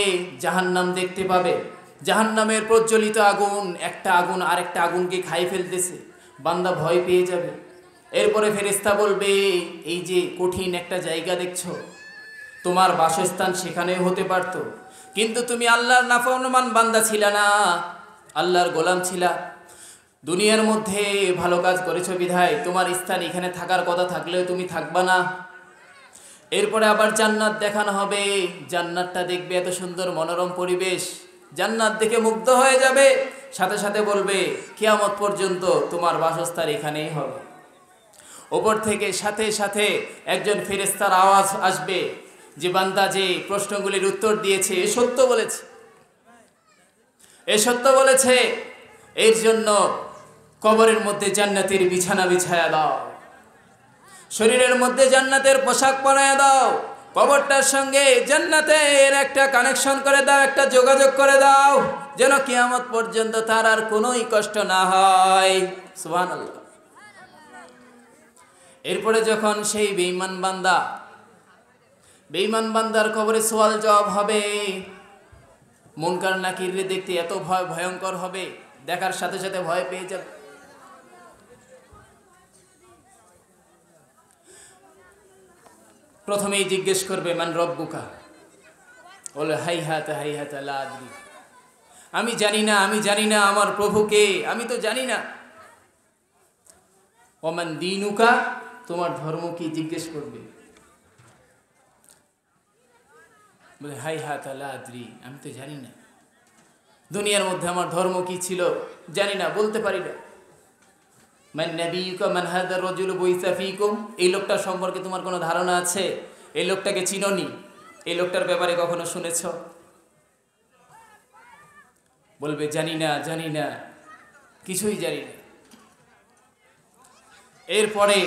জাহান্নাম দেখতে পাবে। জাহান্নামের প্রজ্বলিত আগুন, একটা আগুন আরেকটা আগুনকে খাই ফেলতেছে, বান্দা ভয় পেয়ে যাবে। এরপরে ফেরেশতা বলবে, এই যে কঠিন একটা জায়গা দেখছো, তোমার বাসস্থান সেখানেও হতে পারতো, কিন্তু তুমি আল্লাহর নাফরমান বান্দা ছিলা না, আল্লাহর গোলাম ছিলা। দুনিয়ার মধ্যে ভালো কাজ করেছো বিধায় তোমার স্থান এখানে থাকার কথা, থাকলেও তুমি থাকবা না। এরপরে আবার জান্নাত দেখানো হবে, জান্নাতটা দেখবে এত সুন্দর মনোরম পরিবেশ, জান্নাত দেখে মুগ্ধ হয়ে যাবে। সাথে সাথে বলবে কিয়ামত পর্যন্ত তোমার বাসস্থান এখানেই হবে। ওপর থেকে সাথে সাথে একজন ফেরেশতার আওয়াজ আসবে, যে বান্দা যে প্রশ্নগুলির উত্তর দিয়েছে এ সত্য বলেছে, এ সত্য বলেছে, এর জন্য কবরের মধ্যে জান্নাতের বিছানা বিছায়া দাও, শরীরের মধ্যে জান্নাতের পোশাক পরায়া দাও, কবরটার সঙ্গে জান্নাতের একটা কানেকশন করে দাও, একটা যোগাযোগ করে দাও, যেন কিয়ামত পর্যন্ত তার আর কোনোই কষ্ট না হয়। সুবহানাল্লাহ। এরপরে যখন সেই বেঈমান বান্দার কবরে সওয়াল জবাব হবে, মুনকার নাকিররে দেখতে এত ভয়ঙ্কর হবে, দেখার সাথে সাথে ভয় পেয়ে যাবে। প্রথমেই জিজ্ঞেস করবে মান রব্বুকা, বলে হাইহাতা হাইহাতা লা আদরি, আমি জানি না, আমি জানি না আমার প্রভুকে, আমি তো জানি না। ওমান দীনুকা, তোমার ধর্ম কি জিজ্ঞেস করবে, বলে হাইহাতা লা আদরি, আমি তো জানি না, দুনিয়ার মধ্যে আমার ধর্ম কি ছিল জানি না, বলতে পারি না। মান নবিয়ুকা মান হাদার রাজুলু বুইসা ফীকুম, এই লোকটার সম্পর্কে তোমার কোনো ধারণা আছে, এই লোকটাকে চিনোনি, এই লোকটার ব্যাপারে কখনো শুনেছ? বলবে জানি না, জানি না, কিছুই জানি না। এরপরে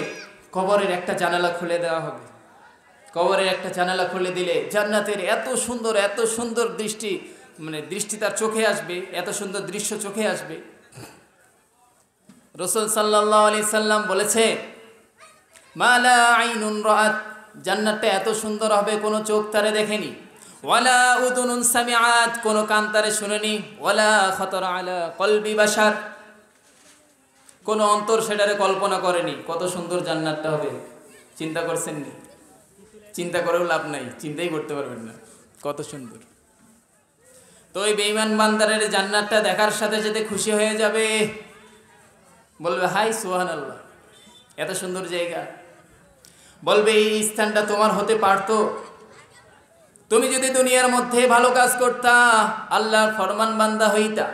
কবরের একটা জানালা খুলে দেওয়া হবে, কবরের একটা জানালা খুলে দিলে জান্নাতের এত সুন্দর দৃষ্টি মানে দৃষ্টি তার চোখে আসবে, এত সুন্দর দৃশ্য চোখে আসবে। রাসূল সাল্লাল্লাহু আলাইহি সাল্লাম বলেছে, মা লা আইনুন রাআত, জান্নাতটা এত সুন্দর হবে কোনো চোখ তারে দেখেনি, ওয়ালা উযুনুন সামিআত, কোনো কান তারে শুনেনি, ওয়ালা খাতারা আলা কলবি বাশার, কোনো অন্তর সেটারে কল্পনা করেনি। কত সুন্দর জান্নাতটা হবে, চিন্তা করছেন নি? চিন্তা করেও লাভ নাই, চিন্তাই করতে পারবেন না, কত সুন্দর। তো ওই বেঈমান বান্দারের জান্নাতটা দেখার সাথে সাথে খুশি হয়ে যাবে, বলবে হাই সুবহানাল্লাহ, এত সুন্দর জায়গা। বলবে এই স্থানটা তোমার হতে পারতো, তুমি যদি দুনিয়ার মধ্যে ভালো কাজ করতা, আল্লাহর ফরমান বান্দা হইতা,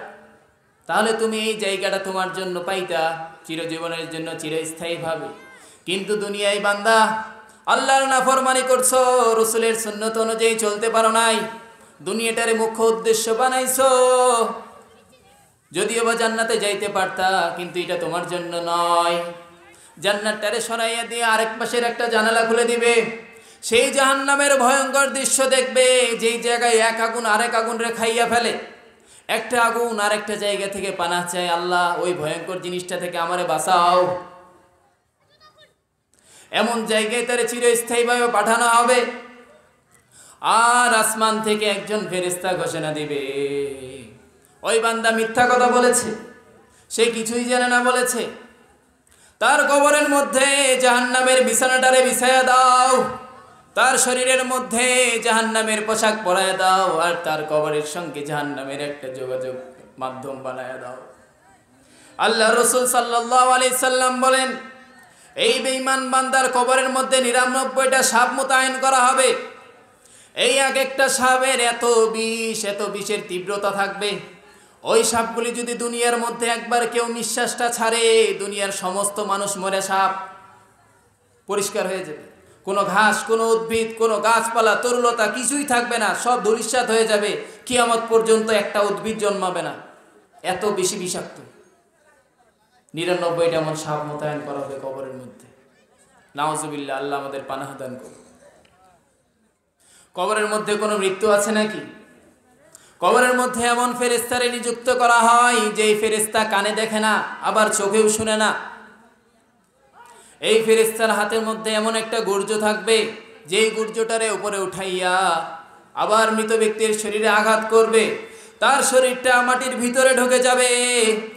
তাহলে তুমি এই জায়গাটা তোমার জন্য পাইতা চিরজীবনের জন্য, চিরস্থায়ীভাবে। কিন্তু দুনিয়ায় বান্দা আল্লাহর নাফরমানি করছো, রাসূলের সুন্নাত অনুযায়ী চলতে পারো নাই, দুনিয়াটারে মুখ্য উদ্দেশ্য বানাইছো। যদিও বা জান্নাতে যাইতে পারতা, কিন্তু এটা তোমার জন্য নয়। জান্নাতটারে সরাইয়া দিয়ে আরেক পাশের একটা জানালা খুলে দিবে, সেই জাহান্নামের ভয়ঙ্কর দৃশ্য দেখবে, যেই জায়গায় এক আগুন আরেক আগুন রে খাইয়া ফেলে, একটা আগুন আরেকটা জায়গা থেকে পানাহ চায়, আল্লাহ ওই ভয়ঙ্কর জিনিসটা থেকে আমারে বাঁচাও। এমন জায়গায় তারে চিরস্থায়ীভাবে পাঠানো হবে। আর আসমান থেকে একজন ফেরেশতা ঘোষণা দিবে, ওই বান্দা মিথ্যা কথা বলেছে, সে কিছুই জানে না বলেছে, তার কবরের মধ্যে জাহান্নামের বিছানাটারে বিছায়া দাও, তার শরীরের মধ্যে জাহান্নামের পোশাক পরায় দাও, আর তার কবরের সঙ্গে জাহান্নামের একটা যোগাযোগ মাধ্যম বানায় দাও। আল্লাহ রাসূল সাল্লাল্লাহু আলাইহি সাল্লাম বলেন, এই বেঈমান বান্দার কবরের মধ্যে ৯৯টা সাপ মোতায়েন করা হবে। এই এক একটা সাপের এত বিষের তীব্রতা থাকবে, ওই সাপগুলি যদি দুনিয়ার মধ্যে একবার কেউ নিঃশ্বাসটা ছাড়ে, দুনিয়ার সমস্ত মানুষ মরে সাপ পরিষ্কার হয়ে যাবে। কোনো ঘাস, কোনো উদ্ভিদ, কোনো গাছপালা, তরুলতা কিছুই থাকবে না, সব ধূলিসাৎ হয়ে যাবে। কিয়ামত পর্যন্ত একটা উদ্ভিদ জন্মাবে না, এত বেশি বিষাক্ত। ৯৯টা এমন সাপ মোতায়েন করা হবে কবরের মধ্যে। নাউজুবিল্লাহ, আল্লাহ আমাদের পানাহ দান করুন। কবরের মধ্যে কোনো মৃত্যু আছে নাকি? কবরের মধ্যে এমন ফেরেশতারে নিযুক্ত করা হয়, যেই ফেরেশতা কানে দেখে না, আবার চোখেও শুনে না। এই ফেরেশতার হাতের মধ্যে এমন একটা গুর্জ থাকবে, যেই গুর্জটারে উপরে উঠাইয়া আবার মৃত ব্যক্তির শরীরে আঘাত করবে, তার শরীরটা মাটির ভিতরে ঢুকে যাবে।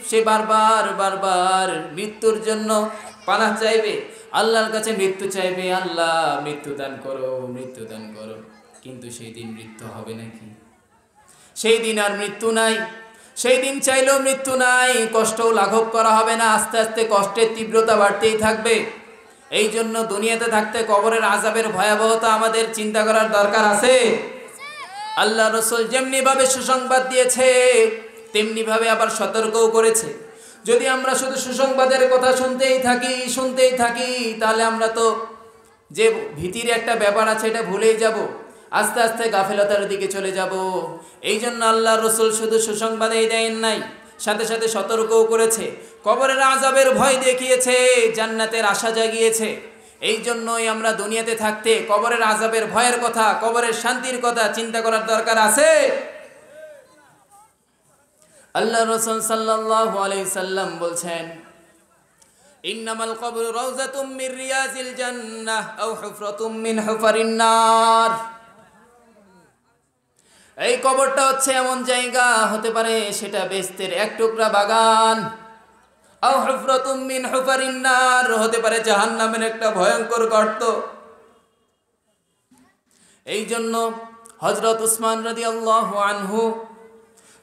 সে বারবার মৃত্যুর জন্য পানাহ চাইবে, আল্লাহর কাছে মৃত্যু চাইবে, আল্লাহ মৃত্যু দান করো, মৃত্যু দান করো। কিন্তু সেই দিন মৃত্যু হবে নাকি? সেই দিন আর মৃত্যু নাই, সেই দিন চাইলেও মৃত্যু নাই, কষ্টও লাঘব করা হবে না, আস্তে আস্তে কষ্টের তীব্রতা বাড়তেই থাকবে। এই জন্য দুনিয়াতে থাকতে কবরের আযাবের ভয়াবহতা আমাদের চিন্তা করার দরকার আছে। আল্লাহ রাসূল যেমনি ভাবে সুসংবাদ দিয়েছে, তেমনি ভাবে আবার সতর্কও করেছে। যদি আমরা শুধু সুসংবাদের কথা শুনতেই থাকি, তাহলে আমরা তো যে ভীতির একটা ব্যাপার আছে এটা ভুলেই যাব, আস্তে আস্তে গাফেলতার দিকে চলে যাব। এই জন্য আল্লাহ রাসূল শুধু সুসংবাদই দেন নাই, সাথে সাথে সতর্কও করেছে, কবরের আযাবের ভয় দেখিয়েছে, জান্নাতের আশা জাগিয়েছে। এই জন্যই আমরা দুনিয়াতে থাকতে কবরের আযাবের ভয়ের কথা, কবরের শান্তির কথা চিন্তা করার দরকার আছে। আল্লাহ রাসূল সাল্লাল্লাহু আলাইহি সাল্লাম বলছেন, ইন্নামাল কবরু রাউযাতুম মির রিয়াজিল জান্নাহ আও হুফরাতুম মিন হুফারিন নার। এই কবরটা হচ্ছে এমন জায়গা, হতে পারে সেটা বেহেশতের এক টুকরা বাগান, আও হুফরাতুম মিন হুফারিন নার, হতে পারে জাহান্নামের একটা ভয়ঙ্কর গর্ত। এই জন্য হযরত উসমান রাদিয়াল্লাহু আনহু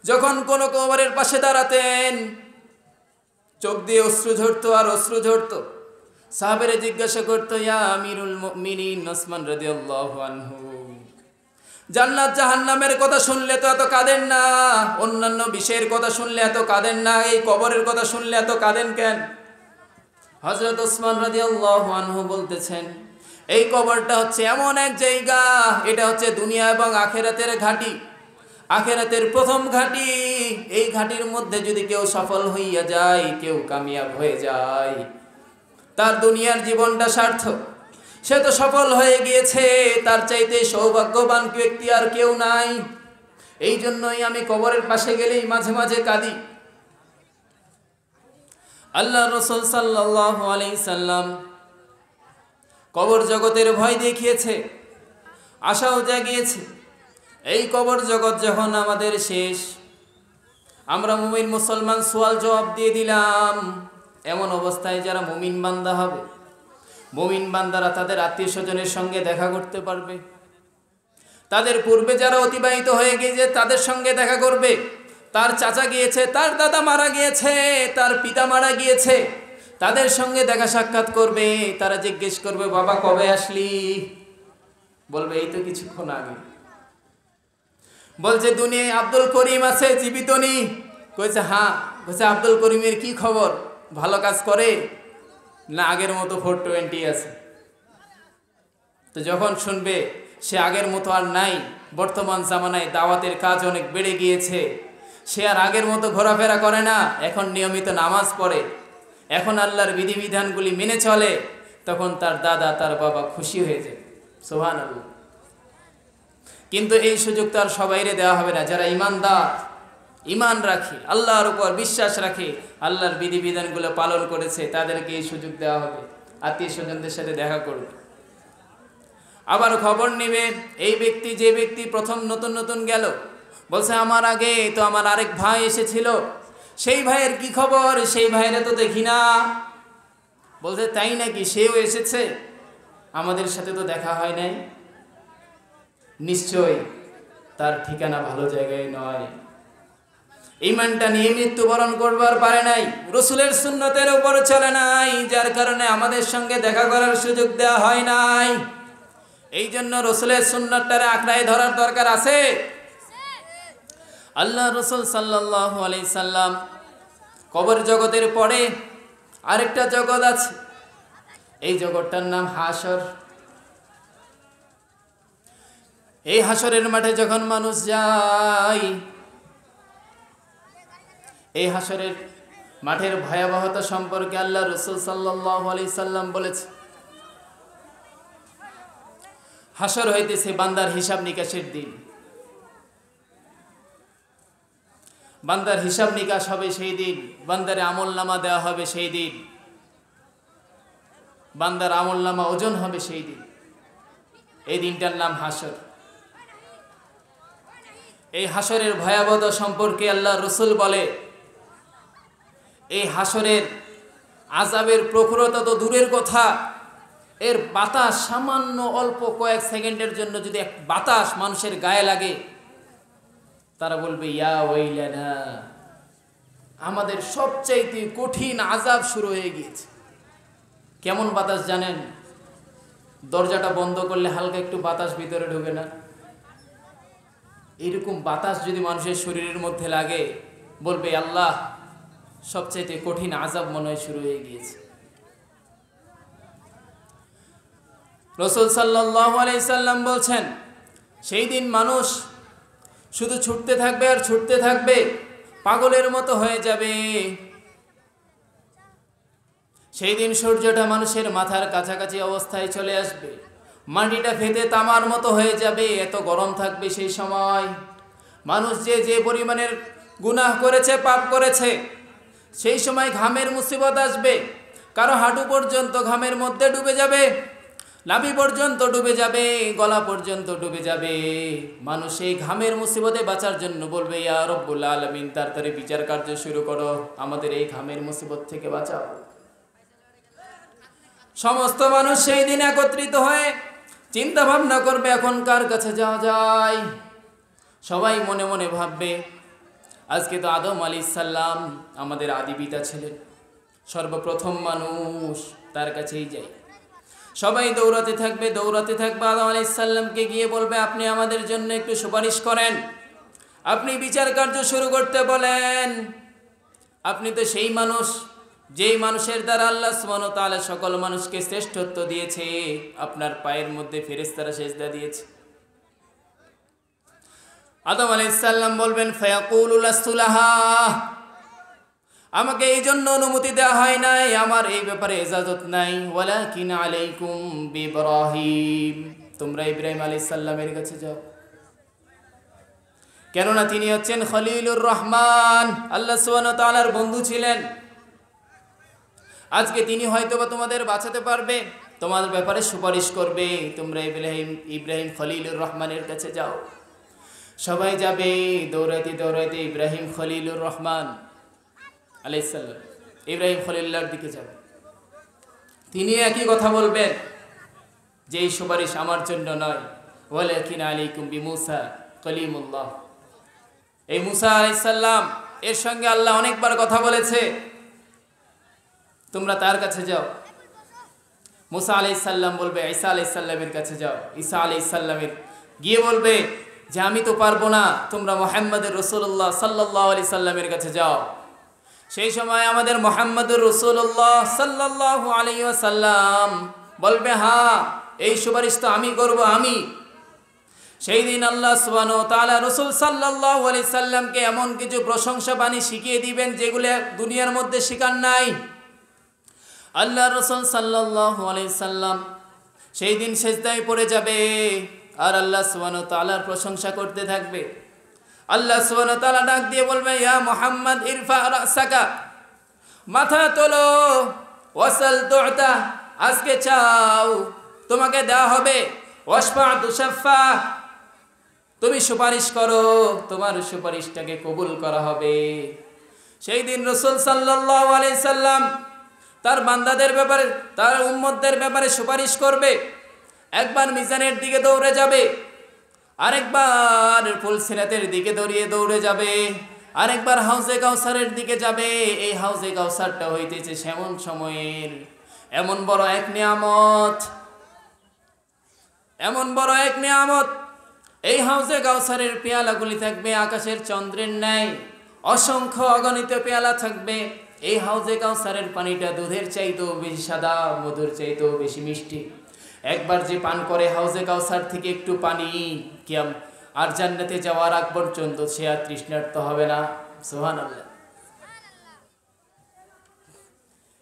যখন কোন কবরের পাশে দাঁড়াতেন, চোখ দিয়ে অশ্রু ঝরতো আর অশ্রু ঝরতো। সাহাবেরা জিজ্ঞাসা করতো, ইয়া আমিরুল মুমিনিন উসমান রাদিয়াল্লাহু আনহু, জান্নাত জাহান্নামের কথা শুনলে তো এত কাঁদেন না, অন্যান্য বিষয়ের কথা শুনলে এত কাঁদেন না, এই কবরের কথা শুনলে এত কাঁদেন কেন? হযরত উসমান রাদিয়াল্লাহু আনহু বলতেছেন, এই কবরটা হচ্ছে এমন এক জায়গা, এটা হচ্ছে দুনিয়া এবং আখিরাতের ঘাঁটি, আখিরাতের প্রথম ঘাঁটি। এই ঘাঁটির মধ্যে যদি কেউ সফল হইয়া যায়, কেউ কামিয়াব হয়ে যায়, তার দুনিয়ার জীবনটা সার্থক, সে তো সফল হয়ে গিয়েছে, তার চাইতে সৌভাগ্যবান ব্যক্তি আর কেউ নাই। এই জন্যই আমি কবরের পাশে গেলেই মাঝে মাঝে কাঁদি। আল্লাহ রাসূল সাল্লাল্লাহু আলাইহি সাল্লাম কবর জগতের ভয় দেখিয়েছে, আশাও জাগিয়েছে। এই কবর জগৎ যখন আমাদের শেষ, আমরা মুমিন মুসলমান সওয়াল জবাব দিয়ে দিলাম, এমন অবস্থায় যারা মুমিন বান্দা হবে, মুমিন বান্দারা তাদের আত্মীয় স্বজনের সঙ্গে দেখা করতে পারবে। তাদের পূর্বে যারা অতিবাহিত হয়ে গিয়েছে তাদের সঙ্গে দেখা করবে। তার চাচা গিয়েছে, তার দাদা মারা গিয়েছে, তার পিতা মারা গিয়েছে, তাদের সঙ্গে দেখা সাক্ষাৎ করবে। তারা জিজ্ঞেস করবে, বাবা কবে আসলি? বলবে এই তো কিছুক্ষণ আগে। বলছে দুনিয়ায় আব্দুল করিম আছে, জীবিত নেই? কইছে হ্যাঁ। কইছে আব্দুল করিমের কি খবর, ভালো কাজ করে না আগের মতো 420 আছে? তো যখন শুনবে সে আগের মতো আর নাই, বর্তমান জামানায় দাওয়াতের কাজ অনেক বেড়ে গিয়েছে, সে আর আগের মতো ঘোরাফেরা করে না, এখন নিয়মিত নামাজ পড়ে, এখন আল্লাহর বিধিবিধানগুলি মেনে চলে, তখন তার দাদা তার বাবা খুশি হয়ে যায়। সুবহানাল্লাহ। কিন্তু এই সুযোগ তার সবাইরে দেওয়া হবে না। যারা ইমানদার, ইমান রাখে, আল্লাহর উপর বিশ্বাস রাখে, আল্লাহর বিধিবিধানগুলো পালন করেছে, তাদেরকে এই সুযোগ দেওয়া হবে, আত্মীয় স্বজনদের সাথে দেখা করবে। আবার খবর নেবে এই ব্যক্তি, যে ব্যক্তি প্রথম নতুন নতুন গেল, বলছে আমার আগে তো আমার আরেক ভাই এসেছিল, সেই ভাইয়ের কি খবর? সেই ভাইয়েরা তো দেখি না। বলছে তাই নাকি, সেও এসেছে, আমাদের সাথে তো দেখা হয় নাই। নিশ্চয় তার ঠিকানা ভালো জায়গায় নয়, ঈমানটা নিয়ে মৃত্যুবরণ করবার পারে নাই, রাসূলের সুন্নতের উপর চলে নাই, যার কারণে আমাদের সঙ্গে দেখা করার সুযোগ দেওয়া হয় নাই। এই জন্য রাসূলের সুন্নাতটারে আঁকড়ায় ধরার দরকার আছে। আল্লাহ রাসূল সাল্লাল্লাহু আলাইহি সাল্লাম কবর জগতের পরে আরেকটা জগৎ আছে, এই জগৎটার নাম হাসর। এই হাসরের মাঠে যখন মানুষ যায়, এই হাসরের মাঠের ভয়াবহতা সম্পর্কে আল্লাহ রাসূল সাল্লাল্লাহু আলাইহি সাল্লাম বলেছে, হাসর হইতেছে বান্দার হিসাব নিকাশের দিন। বান্দার হিসাব নিকাশ হবে সেই দিন, বান্দারে আমলনামা দেওয়া হবে সেই দিন, বান্দার আমলনামা ওজন হবে সেই দিন। এই দিনটার নাম হাসর। এই হাসরের ভয়াবহতা সম্পর্কে আল্লাহ রাসূল বলে, এই হাসরের আযাবের প্রখরতা তো দূরের কথা, এর বাতাস সামান্য অল্প কয়েক সেকেন্ডের জন্য যদি এক বাতাস মানুষের গায়ে লাগে, তারা বলবে ইয়া ওয়াইলানা, আমাদের সবচাইতে কঠিন আযাব শুরু হয়ে গিয়েছে। কেমন বাতাস জানেন? দরজাটা বন্ধ করলে হালকা একটু বাতাস ভিতরে ঢোকে না? এরকম বাতাস যদি মানুষের শরীরের মধ্যে লাগে, বলবে আল্লাহ সবচাইতে কঠিন আযাব মনে হয় শুরু হয়ে গিয়েছে। রাসূল সাল্লাল্লাহু আলাইহি সাল্লাম বলছেন, সেই দিন মানুষ শুধু ছুটতে থাকবে আর ছুটতে থাকবে, পাগলের মতো হয়ে যাবে। সেই দিন সূর্যটা মানুষের মাথার কাছাকাছি অবস্থায় চলে আসবে, মাটিটা ফেটে তামার মতো হয়ে যাবে, এত গরম থাকবে সেই সময়। মানুষ যে যে পরিমাণের গুনাহ করেছে, পাপ করেছে, সেই সময় ঘামের মুসিবত আসবে, কারো হাঁটু পর্যন্ত ঘামের মধ্যে ডুবে যাবে, নাভি পর্যন্ত ডুবে যাবে, গলা পর্যন্ত ডুবে যাবে। মানুষ এই ঘামের মুসিবতে বাঁচার জন্য বলবে ইয়া রব্বুল আলামিন, তাড়াতাড়ি বিচার কার্য শুরু করো, আমাদের এই ঘামের মুসিবত থেকে বাঁচাও। সমস্ত মানুষ সেই দিন একত্রিত হয়ে চিন্তা ভাবনা করবে এখন কার কাছে যাওয়া যায়। সবাই মনে মনে ভাববে, আজকে তো আদম আলাইহিস সালাম আমাদের আদি পিতা ছিলেন, সর্বপ্রথম মানুষ, তার কাছেই যাই। সবাই দৌড়াতে থাকবে, দৌড়াতে থাকবে, আদম আলাইহিস সালামকে গিয়ে বলবে আপনি আমাদের জন্য একটু সুপারিশ করেন, আপনি বিচার কার্য শুরু করতে বলেন। আপনি তো সেই মানুষ, যেই মানুষের দ্বারা আল্লাহ সুবহানাহু ওয়া তাআলা সকল মানুষকে শ্রেষ্ঠত্ব দিয়েছে, আপনার পায়ের মধ্যে ফেরেশতারা সেজদা দিয়েছে। আদম আলাইহিস সালাম বলবেন ফায়াকুলু লাস্তু লাহা, আমাকে এই জন্য অনুমতি দেওয়া হয় নাই, আমার এই ব্যাপারে ইজাজত নাই। ওয়ালাকিন আলাইকুম বিইব্রাহিম, তোমরা ইব্রাহিম আলাইহিস সালামের কাছে যাও। কেননা তিনি হচ্ছেন খলিলুর রহমান, আল্লাহ সুবহানাহু ওয়া তাআলার বন্ধু ছিলেন। আজকে তিনি হয়তোবা তোমাদের বাঁচাতে পারবে, তোমাদের ব্যাপারে সুপারিশ করবে, তোমরা ইব্রাহিম খলিলুর রহমানের কাছে যাও। সবাই যাবে দৌড়াইতে দৌড়াইতে ইব্রাহিম খলিলুর রহমান আলাইহিস সালাম, ইব্রাহিম খলিলুল্লাহর দিকে যাবে। তিনি একই কথা বলবেন যে এই সুপারিশ আমার জন্য নয়, ওয়ালাকিন আলাইকুম বিমূসা কালিমুল্লাহ। এই মুসা আলাইহিস সালাম এর সঙ্গে আল্লাহ অনেকবার কথা বলেছে, তোমরা তার কাছে যাও। মুসা আলাইহিস সালাম বলবে ঈসা আলাইহিস সালামের কাছে যাও। ঈসা আলাইহিস সালামের গিয়ে বলবে যে আমি তো পারবো না, তোমরা মুহাম্মদুর রাসূলুল্লাহ সাল্লাল্লাহু আলাইহি সাল্লামের কাছে যাও। সেই সময় আমাদের মুহাম্মদুর রাসূলুল্লাহ সাল্লাল্লাহু আলাইহি ওয়াসাল্লাম বলবে হ্যাঁ, এই সুপারিশ তো আমি করব, আমি। সেই দিন আল্লাহ সুবহানাহু ওয়া তাআলা রাসূল সাল্লাল্লাহু আলাইহি সাল্লামকে এমন কিছু প্রশংসা বাণী শিখিয়ে দিবেন যেগুলো দুনিয়ার মধ্যে শিখার নাই। আল্লাহ রাসূল সাল্লাল্লাহু আলাইহি সাল্লাম সেই দিন সিজদায় পড়ে যাবে আর আল্লাহ সুবহানাহু ওয়া তাআলার প্রশংসা করতে থাকবে। আল্লাহ সুবহানাহু ওয়া তাআলা ডাক দিয়ে বলবে ইয়া মুহাম্মদ ইরফা রাসাকা, মাথা তোলো, ওয়াসাল তু'তা, আজকে চাও তোমাকে দেওয়া হবে, ওয়াশফা তুশাফা, তুমি সুপারিশ করো, তোমার সুপারিশটাকে কবুল করা হবে। সেই দিন রাসূল সাল্লাল্লাহু আলাইহি সাল্লাম তার বান্দাদের ব্যাপারে, তার উম্মতদের ব্যাপারে সুপারিশ করবে। একবার মিজানের দিকে দৌড়ে যাবে, আরেকবার ফুলসিরাতের দিকে দৌড়ে যাবে, আরেকবার হাউজে কাউসারের দিকে যাবে। এই হাউজে কাউসারটা হইতেছে সেমন সময়ের এমন বড় এক নিয়ামত, এমন বড় এক নিয়ামত। এই হাউজে কাউসারের পেয়ালাগুলি থাকবে আকাশের চন্দ্রের ন্যায়, অসংখ্য অগণিত পেয়ালা থাকবে। এই হাউজে কাউসারের পানিটা দুধের চাইতেও বেশি সাদা, মধুর চাইতেও বেশি মিষ্টি। একবার যে পান করে হাউজে কাউসার থেকে একটু পানি, কিয়াম আর জান্নাতে যাওয়ার আগ পর্যন্ত সে আর তৃষ্ণার্ত হবে না। সুবহানাল্লাহ।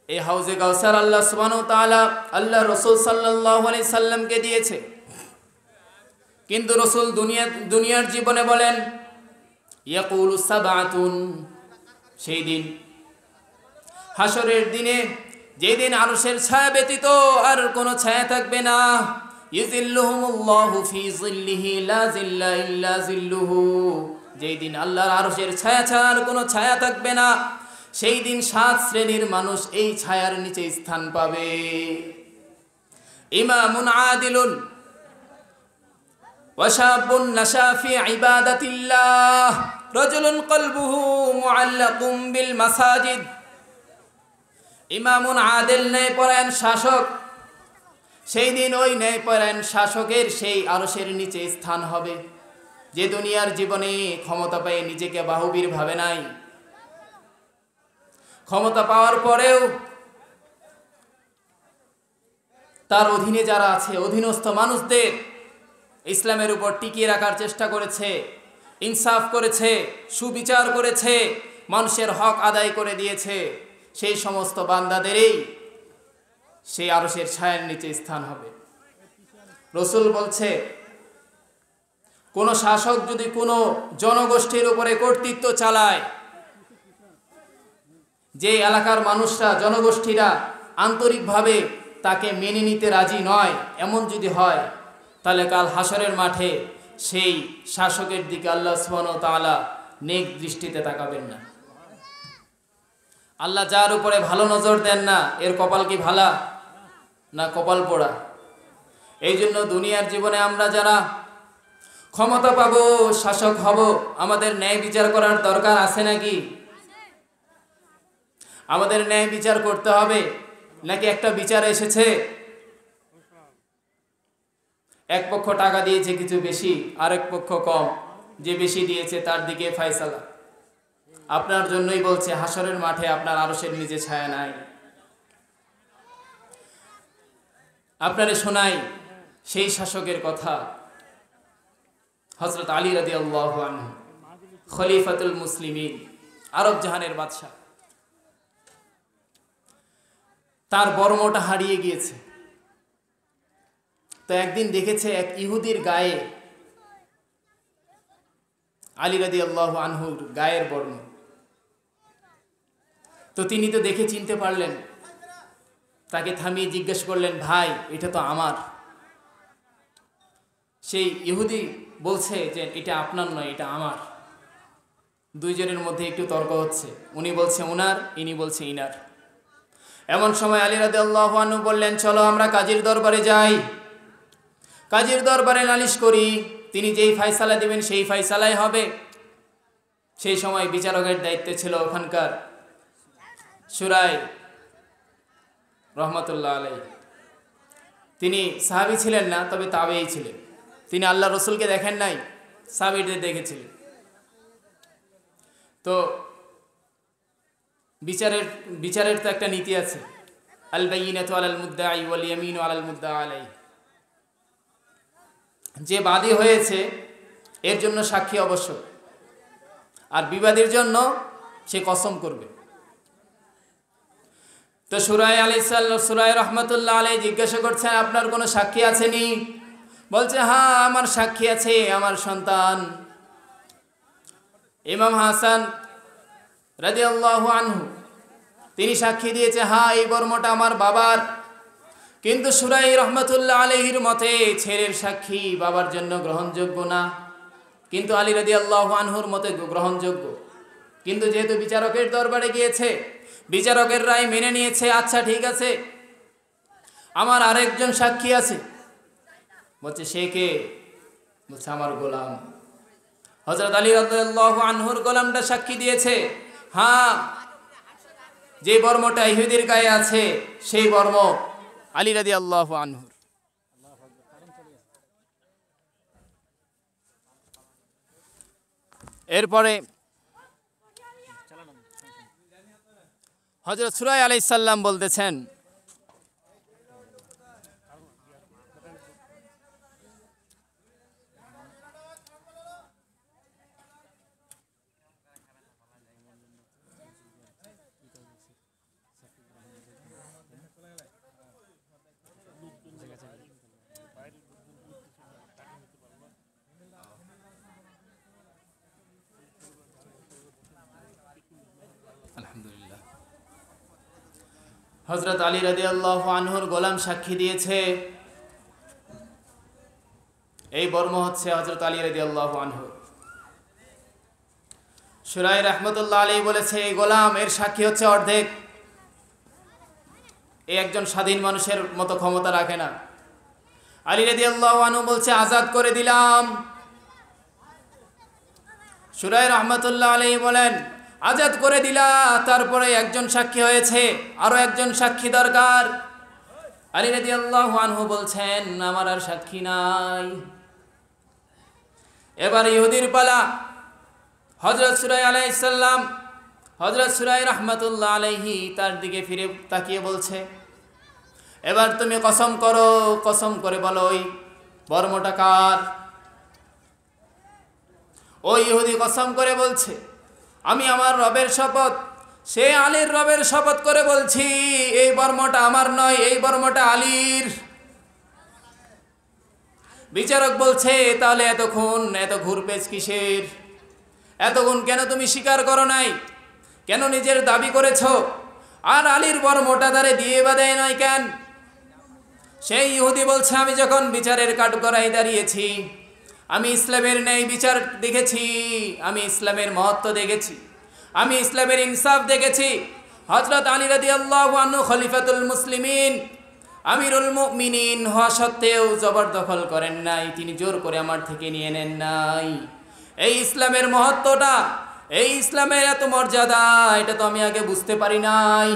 এই হাউজে কাউসার আল্লাহ সুবহানাহু ওয়া তাআলা আল্লাহ রাসূল সাল্লাল্লাহু আলাইহি সাল্লামকে দিয়েছে। কিন্তু রাসূল দুনিয়ার জীবনে বলেন ইয়াকুলু সাবআতুন, সেই দিন হাসরের দিনে, যেদিন আরশের ছায়া ব্যতীত আর কোনো ছায়া থাকবে না, ইযিল্লুহুমুল্লাহু ফি যিল্লিহি লা যিল্লা ইল্লা যিল্লুহু, যেই দিন আল্লাহর আরশের ছায়া ছাড়া আর কোনো ছায়া থাকবে না, সেই দিন 7 শ্রেণীর মানুষ এই ছায়ার নিচে স্থান পাবে। ইমামুন আদিলুন ওয়া শাবুন নাশা ফি ইবাদাতিল্লাহ, রাজুলুন কলবুহু মুআল্লাকুম বিল মাসাজিদ। ইমামুন আদিল, ন্যায়পরায়ণ শাসক, সেই দিন ওই ন্যায়পরায়ণ শাসকের সেই আরশের নিচে স্থান হবে, যে দুনিয়ার জীবনে ক্ষমতা পেয়ে নিজেকে বাহুবীর ভাবে নাই, ক্ষমতা পাওয়ার পরেও তার অধীনে যারা আছে, অধীনস্থ মানুষদের ইসলামের উপর টিকিয়ে রাখার চেষ্টা করেছে, ইনসাফ করেছে, সুবিচার করেছে, মানুষের হক আদায় করে দিয়েছে, সেই সমস্ত বান্দাদেরই সেই আরশের ছায়ার নিচে স্থান হবে। রাসূল বলছে কোন শাসক যদি কোনো জনগোষ্ঠীর উপরে কর্তৃত্ব চালায়, যে এলাকার মানুষরা, জনগোষ্ঠীরা আন্তরিকভাবে তাকে মেনে নিতে রাজি নয়, এমন যদি হয়, তাহলে কাল হাসরের মাঠে সেই শাসকের দিকে আল্লাহ সুবহানাহু ওয়া তাআলা নেক দৃষ্টিতে তাকাবেন না। আল্লাহ যার উপরে ভালো নজর দেন না, এর কপাল কি ভালা না কপাল পোড়া? এই জন্য দুনিয়ার জীবনে আমরা যারা ক্ষমতা পাবো, শাসক হব, আমাদের ন্যায় বিচার করার দরকার আছে নাকি? আমাদের ন্যায় বিচার করতে হবে, নাকি একটা বিচার এসেছে, এক পক্ষ টাকা দিয়েছে কিছু বেশি, আরেক পক্ষ কম, যে বেশি দিয়েছে তার দিকে ফয়সালা। আপনার জন্যই বলছে হাসরের মাঠে আপনার আরশের নিচে ছায়া নাই। আপনারে শোনাই সেই শাসকের কথা, হযরত আলী রাদিয়াল্লাহু আনহু, খলিফাতুল মুসলিমিন, আরব জাহানের বাদশা। তার বর্মটা হারিয়ে গিয়েছে, তো একদিন দেখেছে এক ইহুদির গায়ে আলী রাদিয়াল্লাহু আনহুর গায়ের বর্ণ। তো তিনি তো দেখে চিনতে পারলেন, তাকে থামিয়ে জিজ্ঞেস করলেন, ভাই এটা তো আমার। সেই ইহুদি বলছে যে এটা আপনার নয়, এটা আমার। দুইজনের মধ্যে একটু তর্ক হচ্ছে, উনি বলছে উনার, ইনি বলছে ইনার। এমন সময় আলী রাদিয়াল্লাহু আনহু বললেন, চলো আমরা কাজীর দরবারে যাই, কাজীর দরবারে নালিশ করি, তিনি যেই ফায়সালা দিবেন সেই ফায়সালাই হবে। সেই সময় বিচারকের দায়িত্বে ছিল ওখানকার সুরাই রহমতুল্লাহ আলাইহি। তিনি সাহাবী ছিলেন না, তবে তাবেঈ ছিলেন। তিনি আল্লাহ রসুলকে দেখেন নাই, সাহাবীদের দেখেছিলেন। তো বিচারের তো একটা নীতি আছে, আল বাইয়িনাতু আলাল মুদ্দাঈ ওয়াল ইয়ামিনু আলাল মুদ্দাআ আলাইহি। যে বাদী হয়েছে এর জন্য সাক্ষী আবশ্যক, আর বিবাদীর জন্য সে কসম করবে। তো সুরাই রহমতুল্লাহ আলাইহি জিজ্ঞাসা করছেন, আপনার কোনো সাক্ষী আছেনি? বলছে, হ্যাঁ আমার সাক্ষী আছে, আমার সন্তান ইমাম হাসান রাদিয়াল্লাহু আনহু, তিনি সাক্ষী দিয়েছে, হ্যাঁ এই বর্মটা আমার বাবার। কিন্তু সুরাই রহমতুল্লাহ আলাইহির মতে ছেলের সাক্ষী বাবার জন্য গ্রহণযোগ্য না, কিন্তু আলী রাদিয়াল্লাহু আনহুর মতে গ্রহণযোগ্য। কিন্তু যেহেতু বিচারকের দরবারে গিয়েছে, বিচারকের রায় মেনে নিয়েছে, আচ্ছা ঠিক আছে, আমার আরেকজন সাক্ষী আছে। বলছে সে কে? বলছে আমার গোলাম। হযরত আলী রাদিয়াল্লাহু আনহুর গোলামটা সাক্ষী দিয়েছে, হ্যাঁ যে বর্মটা ইহুদির গায়ে আছে সেই বর্ম আলী রাদিয়াল্লাহু আনহুর। এরপরে হযরত সুরাই আলাইহিস সালাম বলতেছেন, আলহামদুলিল্লাহ, হযরত আলী রাদিয়াল্লাহু আনহুর গোলাম সাক্ষী দিয়েছে এই বর্ম হচ্ছে হযরত আলী রাদিয়াল্লাহু আনহু। সুরাই রহমতুল্লাহ আলাইহি বলেছে, এই গোলাম এর সাক্ষী হচ্ছে অর্ধেক। এই একজন স্বাধীন মানুষের মতো ক্ষমতা রাখে না। আলী রাদিয়াল্লাহু আনহু বলছে, আজাদ করে দিলাম। সুরাই রহমতুল্লাহ আলাইহি বলেন, আজাদ করে দিলা, তারপরে একজন সাক্ষী হয়েছে, আরো একজন সাক্ষী দরকার। আলী রাদিয়াল্লাহু আনহু বলছেন, আমার আর সাক্ষী নাই। এবার ইহুদির পালা। হযরত সুরাই আলাইহিস সালাম, হযরত সুরাই রহমতুল্লাহ আলাইহি তার দিকে ফিরে তাকিয়ে বলছে, এবার তুমি কসম করো, কসম করে বলো ওই বর্মটা কার? ওই ইহুদি কসম করে বলছে, আমি আমার রবের শপথ, সে আলীর রবের শপথ করে বলছি, এই বর্মটা আমার নয়, এই বর্মটা আলীর। বিচারক বলছে, তাহলে এতক্ষণ এত ঘুরপেচ কিসের? এতক্ষণ কেন তুমি স্বীকার করো নাই? কেন নিজের দাবি করেছ? আর আলীর বর্মটা তারে দিয়ে বা দেয় নাই কেন? সেই ইহুদি বলছে, আমি যখন বিচারের কাঠগড়ায় দাঁড়িয়েছি, আমি ইসলামের ন্যায় বিচার দেখেছি, আমি ইসলামের মহত্ব দেখেছি, আমি ইসলামের ইনসাফ দেখেছি। হযরত আলী রাদিয়াল্লাহু আনহু খলিফাতুল মুসলিমিন, আমিরুল মুমিনিন হওয়া সত্ত্বেও জবরদখল করেন নাই, তিনি জোর করে আমার থেকে নিয়ে নেন নাই। এই ইসলামের মহত্বটা, এই ইসলামের এত মর্যাদা, এটা তো আমি আগে বুঝতে পারি নাই।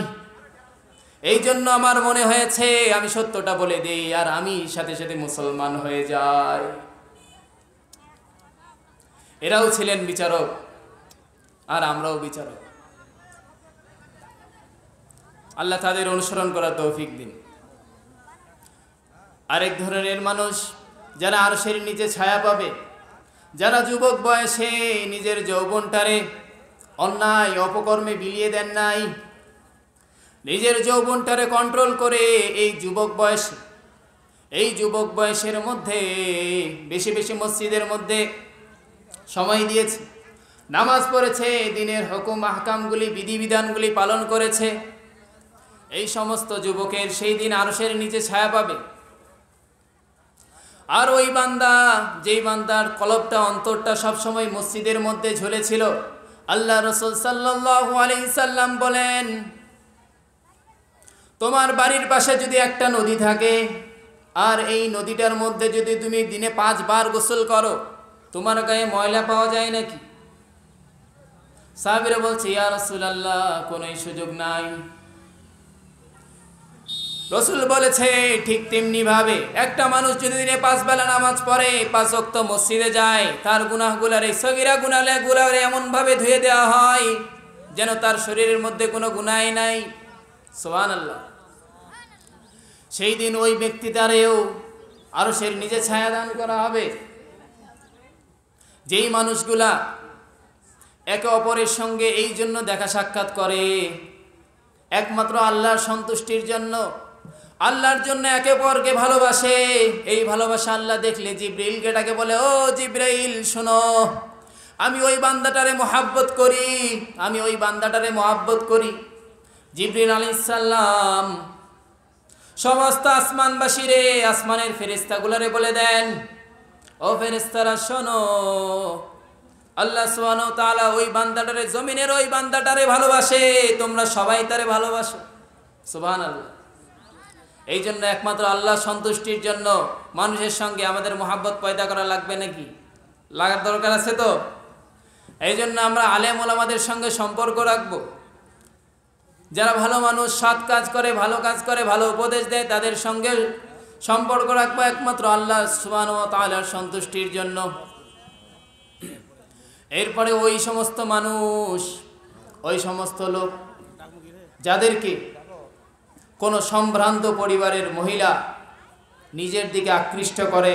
এই জন্য আমার মনে হয়েছে আমি সত্যটা বলে দেই, আর আমি সাথে সাথে মুসলমান হয়ে যাই। এরাও ছিলেন বিচারক, আর আমরাও বিচারক। আল্লাহ তাদের অনুসরণ করার তৌফিক দিন। আরেক ধরনের মানুষ যারা আরশের নিচে ছায়া পাবে, যারা যুবক বয়সে নিজের যৌবনটারে অন্যায় অপকর্মে বিলিয়ে দেন নাই, নিজের যৌবনটারে কন্ট্রোল করে এই যুবক বয়সের মধ্যে বেশি বেশি মসজিদের মধ্যে সময় দিয়েছে, নামাজ পড়েছে, দিনের হুকুম আহকামগুলি বিধিবিধানগুলি পালন করেছে, এই সমস্ত যুবকের সেই দিন আরশের নিচে ছায়া পাবে। আর ওই বান্দা, যেই বান্দার কলবটা অন্তরটা সবসময় মসজিদের মধ্যে ঝুলেছিল, আল্লাহ রাসূল সাল্লাল্লাহু আলাইহি সাল্লাম বলেন, তোমার বাড়ির পাশে যদি একটা নদী থাকে আর এই নদীটার মধ্যে যদি তুমি দিনে 5 বার গোসল করো, তোমার গায়ে ময়লা পাওয়া যায় নাকি? সাহাবীরা বলছে, ইয়া রাসূলুল্লাহ, কোনো সুযোগ নাই। রাসূল বলেছে, ঠিক তেমনি ভাবে একটা মানুষ যদি দিনে 5 বেলা নামাজ পড়ে, 5 ওয়াক্ত মসজিদে যায়, তার গুনাহগুলার এই সগীরা গুনাহগুলার এমন ভাবে ধুয়ে দেওয়া হয় যেন তার শরীরের মধ্যে কোনো গুনাহই নাই। সুবহানাল্লাহ। সেই দিন ওই ব্যক্তিটারেও আরশের নিচে ছায়া দান করা হবে। যেই মানুষগুলা একে অপরের সঙ্গে এই জন্য দেখা সাক্ষাৎ করে একমাত্র আল্লাহর সন্তুষ্টির জন্য, আল্লাহর জন্য একে অপরকে ভালোবাসে, এই ভালোবাসা আল্লাহ দেখলে জিবরাইলকে ডাকে, বলে, ও জিবরাইল শোনো, আমি ওই বান্দাটারে মহাব্বত করি, আমি ওই বান্দাটারে মহাব্বত করি। জিবরাইল আলাইহিস সালাম সমস্ত আসমানবাসীরে, আসমানের ফেরেশতাগুলোরে বলে দেন, ও ফেরেশতারা শোনো, আল্লাহ সুবহানাহু ওয়া তাআলা ওই বান্দাটারে, জমিনের ওই বান্দাটারে ভালোবাসে, তোমরা সবাই তারে ভালোবাসো। সুবহানাল্লাহ। এই জন্য একমাত্র আল্লাহ সন্তুষ্টির জন্য মানুষের সঙ্গে আমাদের মহাব্বত পয়দা করা লাগবে নাকি? লাগার দরকার আছে তো। এই জন্য আমরা আলেম ওলামাদের সঙ্গে সম্পর্ক রাখবো। যারা ভালো মানুষ, সৎ কাজ করে, ভালো কাজ করে, ভালো উপদেশ দেয়, তাদের সঙ্গে সম্পর্ক রাখবো একমাত্র আল্লাহ সুবহানাহু ওয়া তাআলার সন্তুষ্টির জন্য। এরপরে ওই সমস্ত মানুষ, ওই সমস্ত লোক যাদেরকে কোনো সম্ভ্রান্ত পরিবারের মহিলা নিজের দিকে আকৃষ্ট করে,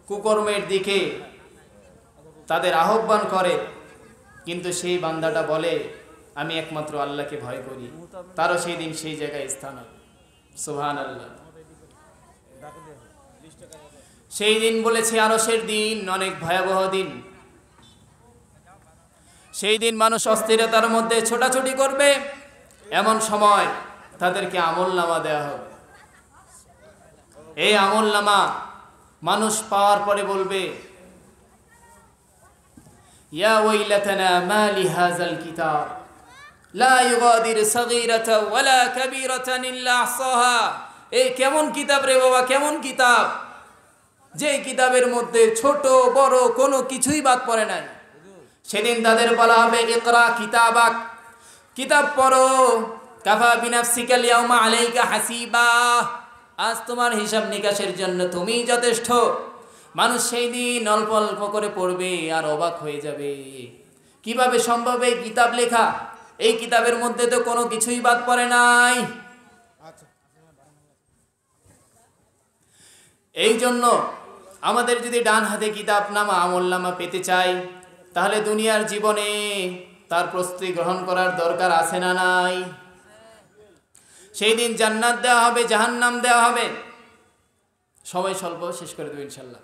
কুকর্মের দিকে তাদের আহ্বান করে, কিন্তু সেই বান্দাটা বলে, আমি একমাত্র আল্লাহকে ভয় করি, তারও সেই দিন সেই জায়গায় স্থান হবে। সুবহানাল্লাহ। সেই দিন বলেছে আরশের দিন অনেক ভয়াবহ দিন। সেই দিন মানুষ অস্থিরতার মধ্যে ছোটাছুটি করবে, এমন সময় তাদেরকে আমলনামা দেওয়া হবে। এই আমলনামা মানুষ পাওয়ার পরে বলবে, ইয়া ওয়াইলাতানা মা লিহাযাল কিতাব লা ইউগাদিরু সাগীরাতান ওয়ালা কাবীরাতান ইল্লা আহসাহা। এই কেমন কিতাব রে বাবা, কেমন কিতাব, যে কিতাবের মধ্যে ছোট বড় কোনো কিছুই বাদ পড়ে নাই। সেদিন তাদের বলা হবে, ইকরা কিতাবাক, কিতাব পড়ো, কাফা বিনাফসিকাল ইয়াউমা আলাইকা হাসিবা, আজ তোমার হিসাব নিকাশের জন্য তুমিই যথেষ্ট। মানুষ সেই দিন অল্প অল্প করে পড়বে আর অবাক হয়ে যাবে, কিভাবে সম্ভব এই কিতাব লেখা, এই কিতাবের মধ্যে তো কোনো কিছুই বাদ পড়ে নাই। এই জন্য আমাদের যদি ডান হাতে কিতাব নামা আমলনামা পেতে চাই, তাহলে দুনিয়ার জীবনে তার প্রস্তুতি গ্রহণ করার দরকার আছে না নাই? সেই দিন জান্নাত দেওয়া হবে, জাহান্নাম দেওয়া হবে। সময় স্বল্প, শেষ করে দেব ইনশাল্লাহ।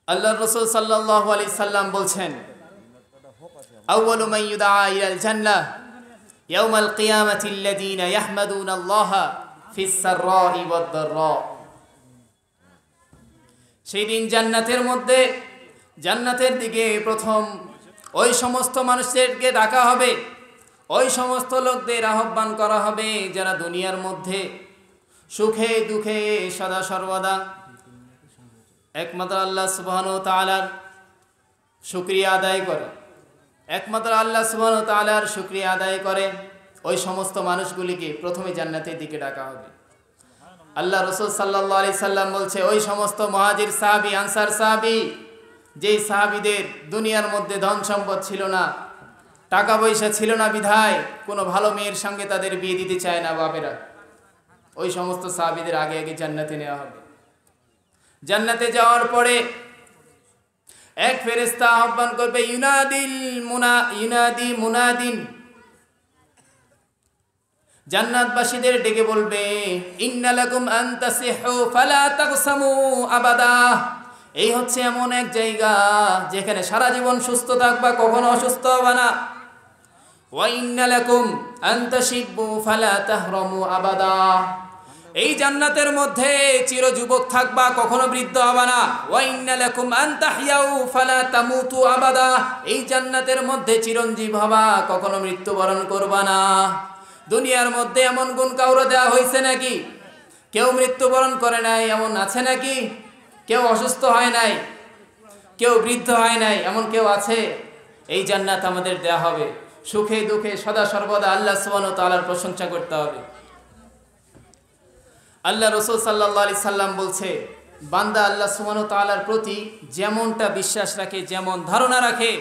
আল্লাহর রাসূল সাল্লাল্লাহু আলাইহি সাল্লাম বলছেন, আউয়ালু মান ইউদআ ইলাল জান্নাহ ইয়াউমাল কিয়ামাতি আল্লাযীনা ইয়াহমাদুনাল্লাহা ফিস সাররাই ওয়াদ দাররা। সেই দিন জান্নাতের মধ্যে, জান্নাতের দিকে প্রথম ওই সমস্ত মানুষদেরকে ডাকা হবে, ওই সমস্ত লোকদের আহ্বান করা হবে যারা দুনিয়ার মধ্যে সুখে দুঃখে সদা সর্বদা একমাত্র আল্লাহ সুবহানাহু ওয়া তাআলার শুকরিয়া আদায় করে, একমাত্র আল্লাহ সুবহানাহু ওয়া তাআলার শুকরিয়া আদায় করে। ওই সমস্ত মানুষগুলিকে প্রথমে জান্নাতের দিকে ডাকা হবে। আল্লাহ রাসূল সাল্লাল্লাহু আলাইহি সাল্লাম বলছে, ওই সমস্ত মুহাজির সাহাবী, আনসার সাহাবী, যেই সাহাবীদের দুনিয়ার মধ্যে ধন সম্পদ ছিল না, টাকা পয়সা ছিল না, বিধায় কোনো ভালো মেয়ের সঙ্গে তাদের বিয়ে দিতে চায় না বাপেরা, ওই সমস্ত সাহাবীদের আগে আগে জান্নাতে নেওয়া হবে। জান্নাতে যাওয়ার পরে এক ফেরেশতা আহ্বান করবে, ইউনাদি মুনাদিন, জান্নাতবাসীদের ডেকে বলবে, ইন্না লাকুম আন তাসিহু ফালা তাকসামু আবাদা, এই হচ্ছে এমন এক জায়গা যেখানে সারা জীবন সুস্থ থাকবা, কখনো অসুস্থ হবে না। ওয়া ইন্না লাকুম আন তাশিব্বু ফালা তাহরামু আবাদা। এই জান্নাতের মধ্যে চিরযুবক থাকবা, কখনো বৃদ্ধ হবে না। ওয়া ইন্না লাকুম আন তাহইয়াউ ফালা তামুতু আবাদা। এই জান্নাতের মধ্যে চিরঞ্জীব হবা, কখনো মৃত্যুবরণ করবা না। দুনিয়ার মধ্যে এমন গুণ কাউরে দেওয়া হয়েছে নাকি? কেউ মৃত্যুবরণ করে নাই এমন আছে নাকি? কেউ অসুস্থ হয় নাই, কেউ বৃদ্ধ হয় নাই, এমন কেউ আছে? এই জান্নাত আমাদের দেয়া হবে। সুখে দুঃখে সদা সর্বদা আল্লাহ সুবহানাহু ওয়া তাআলার প্রশংসা করতে হবে। আল্লাহ রাসূল সাল্লাল্লাহু আলাইহি সাল্লাম বলছে, বান্দা আল্লাহ সুবহানাহু ওয়া তাআলার প্রতি যেমনটা বিশ্বাস রাখে, যেমন ধারণা রাখে,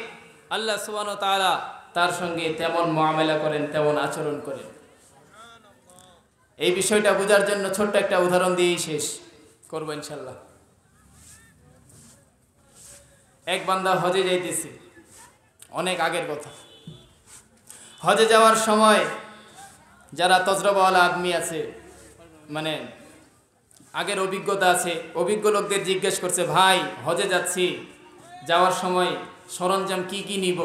আল্লাহ সুবহানাহু ওয়া তাআলা তার সঙ্গে তেমন মুআমালা করেন, তেমন আচরণ করেন। এই বিষয়টা বোঝার জন্য ছোট্ট একটা উদাহরণ দিয়েই শেষ করব ইনশাআল্লাহ। এক বান্দা হজে যাইতেছে, অনেক আগের কথা। হজে যাওয়ার সময় যারা তজরবাওয়ালা আদমি আছে, মানে আগের অভিজ্ঞতা আছে, অভিজ্ঞ লোকদের জিজ্ঞেস করছে, ভাই হজে যাচ্ছি, যাওয়ার সময় সরঞ্জাম কি কি নিব?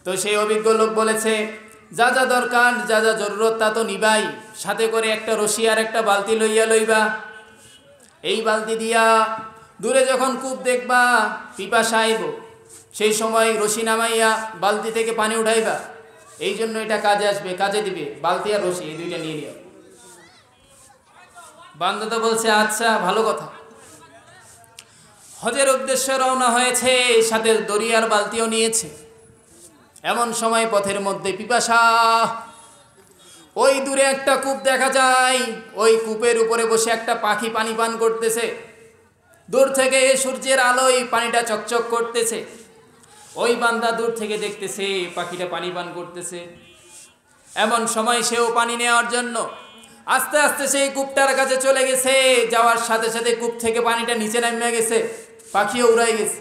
তো সেই অভিজ্ঞ লোক বলেছে, যা যা দরকার, যা যা জরুরত তা তো নিবাই, সাথে করে একটা রশি আর একটা বালতি লইবা। এই বালতি দিয়া দূরে যখন কূপ দেখবা, পিপাসা আইব, সেই সময় রশি নামাইয়া বালতি থেকে পানি উঠাইবা। এই জন্য এটা কাজে আসবে, কাজে দিবে। বালতি আর রশি এই দুইটা নিয়ে নিও। বান্দা তো বলছে, আচ্ছা ভালো কথা। হজের উদ্দেশ্যে রওনা হয়েছে, সাথে দরিয়ার বালতিও নিয়েছে। এমন সময় পথের মধ্যে পিপাসা, ওই দূরে একটা কূপ দেখা যায়, ওই কূপের উপরে বসে একটা পাখি পানি পান করতেছে। দূর থেকে সূর্যের আলোয় পানিটা চকচক করতেছে। ওই বান্দা দূর থেকে দেখতেছে পাখিটা পানি পান করতেছে। এমন সময় সেও পানি নেওয়ার জন্য আস্তে আস্তে সেই কূপটার কাছে চলে গেছে। যাওয়ার সাথে সাথে কূপ থেকে পানিটা নিচে নামে গেছে, পাখিও উড়াই গেছে।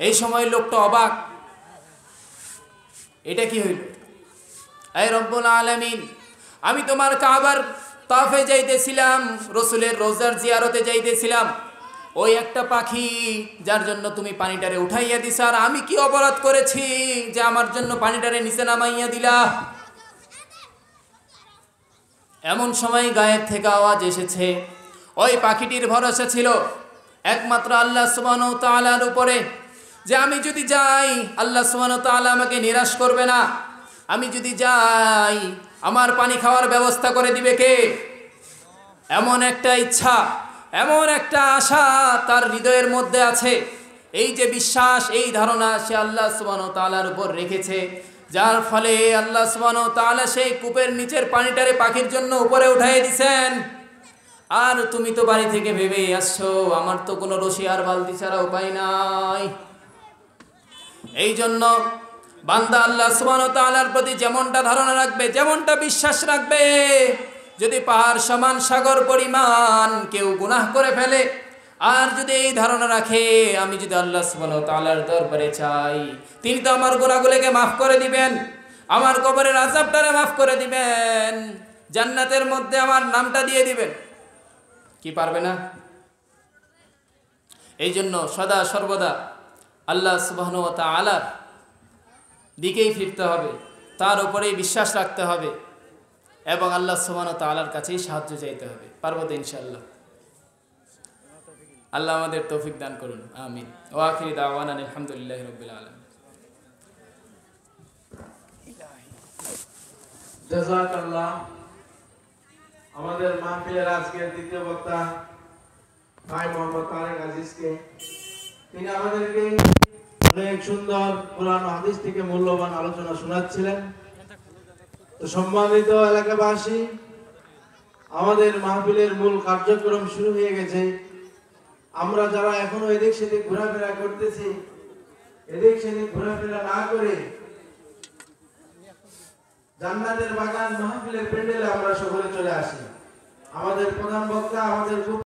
এই সময় লোকটা অবাক, এটা কি হইল? এই রব্বুল আলামিন, আমি তোমার কাবার তাওয়াফে যাইতেছিলাম, রসুলের রোজার জিয়ারতে যাইতেছিলাম, ওই একটা পাখি যার জন্য তুমি পানিটারে উঠাইয়া দিছ, আর আমি কি অপরাধ করেছি যে আমার জন্য পানিটারে নিচে নামাইয়া দিলা? এমন সময় গায়েব থেকে আওয়াজ এসেছে। ওই পাখিটির ভরসা ছিল একমাত্র আল্লাহ সুবহানাহু ওয়া তাআলার উপরে, যে আমি যদি যাই আল্লাহ সুবহানাহু ওয়া তাআলা আমাকে নিরাশ করবে না। আমি যদি যাই আমার পানি খাওয়ার ব্যবস্থা করে দিবে কে? এমন একটা ইচ্ছা, এমন একটা আশা তার হৃদয়ের মধ্যে আছে। এই যে বিশ্বাস, এই ধারণা সে আল্লাহ সুবহানাহু ওয়া তাআলার উপর রেখেছে, যার ফলে আল্লাহ সুবহানাহু ওয়া তাআলা সেই কূপের নিচের পানিটারে পাখির জন্য উপরে উঠাই দিয়েছেন। আর তুমি তো বাড়ি থেকে ভেবেই আসছো, আমার তো কোনো রশি আর বালতি ছাড়া উপায় নাই। এই জন্য বান্দা আল্লাহ সুবহানাহু ওয়া তাআলার প্রতি যেমনটা ধারণা রাখবে, যেমনটা বিশ্বাস রাখবে, যদি পাহাড় সমান সাগর পরিমাণ কেউ গুনাহ করে ফেলে, আর যদি এই ধারণা রাখে আমি যদি আল্লাহ সুবহানাহু ওয়া তাআলার দরবারে চাই, তিনি তো আমার গুনাহগুলোকে মাফ করে দিবেন, আমার কবরের আযাবটারে মাফ করে দিবেন, জান্নাতের মধ্যে আমার নামটা দিয়ে দিবেন। কি পারবে না? এই জন্য সদা সর্বদা আল্লাহ সুবহানাহু ওয়া তাআলার দিকেই ফিরতে হবে, তার উপরেই বিশ্বাস রাখতে হবে, এবং আল্লাহ সুবহানাহু ওয়া তাআলার কাছেই সাহায্য চাইতে হবে। পারবো তো ইনশাআল্লাহ। আল্লাহ আমাদের তৌফিক দান করুন, আমিন। ওয়া আখিরি দাওয়ানা আলহামদুলিল্লাহি রাব্বিল আলামিন। জাযাকাল্লাহ। আমাদের মাহফিলের আজকের দ্বিতীয় বক্তা ভাই মোহাম্মদ তারেক আজিজকে, তিনি আমাদেরকে অনেক সুন্দর কোরআন ও হাদিস থেকে মূল্যবান আলোচনা শোনাচ্ছিলেন। তো সম্মানিত এলাকাবাসী, আমাদের মাহফিলের মূল কার্যক্রম শুরু হয়ে গেছে। আমরা যারা এখনো এদিক সেদিক ঘোরাফেরা করতেছি, এদিক সেদিক ঘোরাফেরা না করে জান্নাতের বাগান মাহফিলের প্যান্ডেলে আমরা সকলে চলে আসি। আমাদের প্রধান বক্তা, আমাদের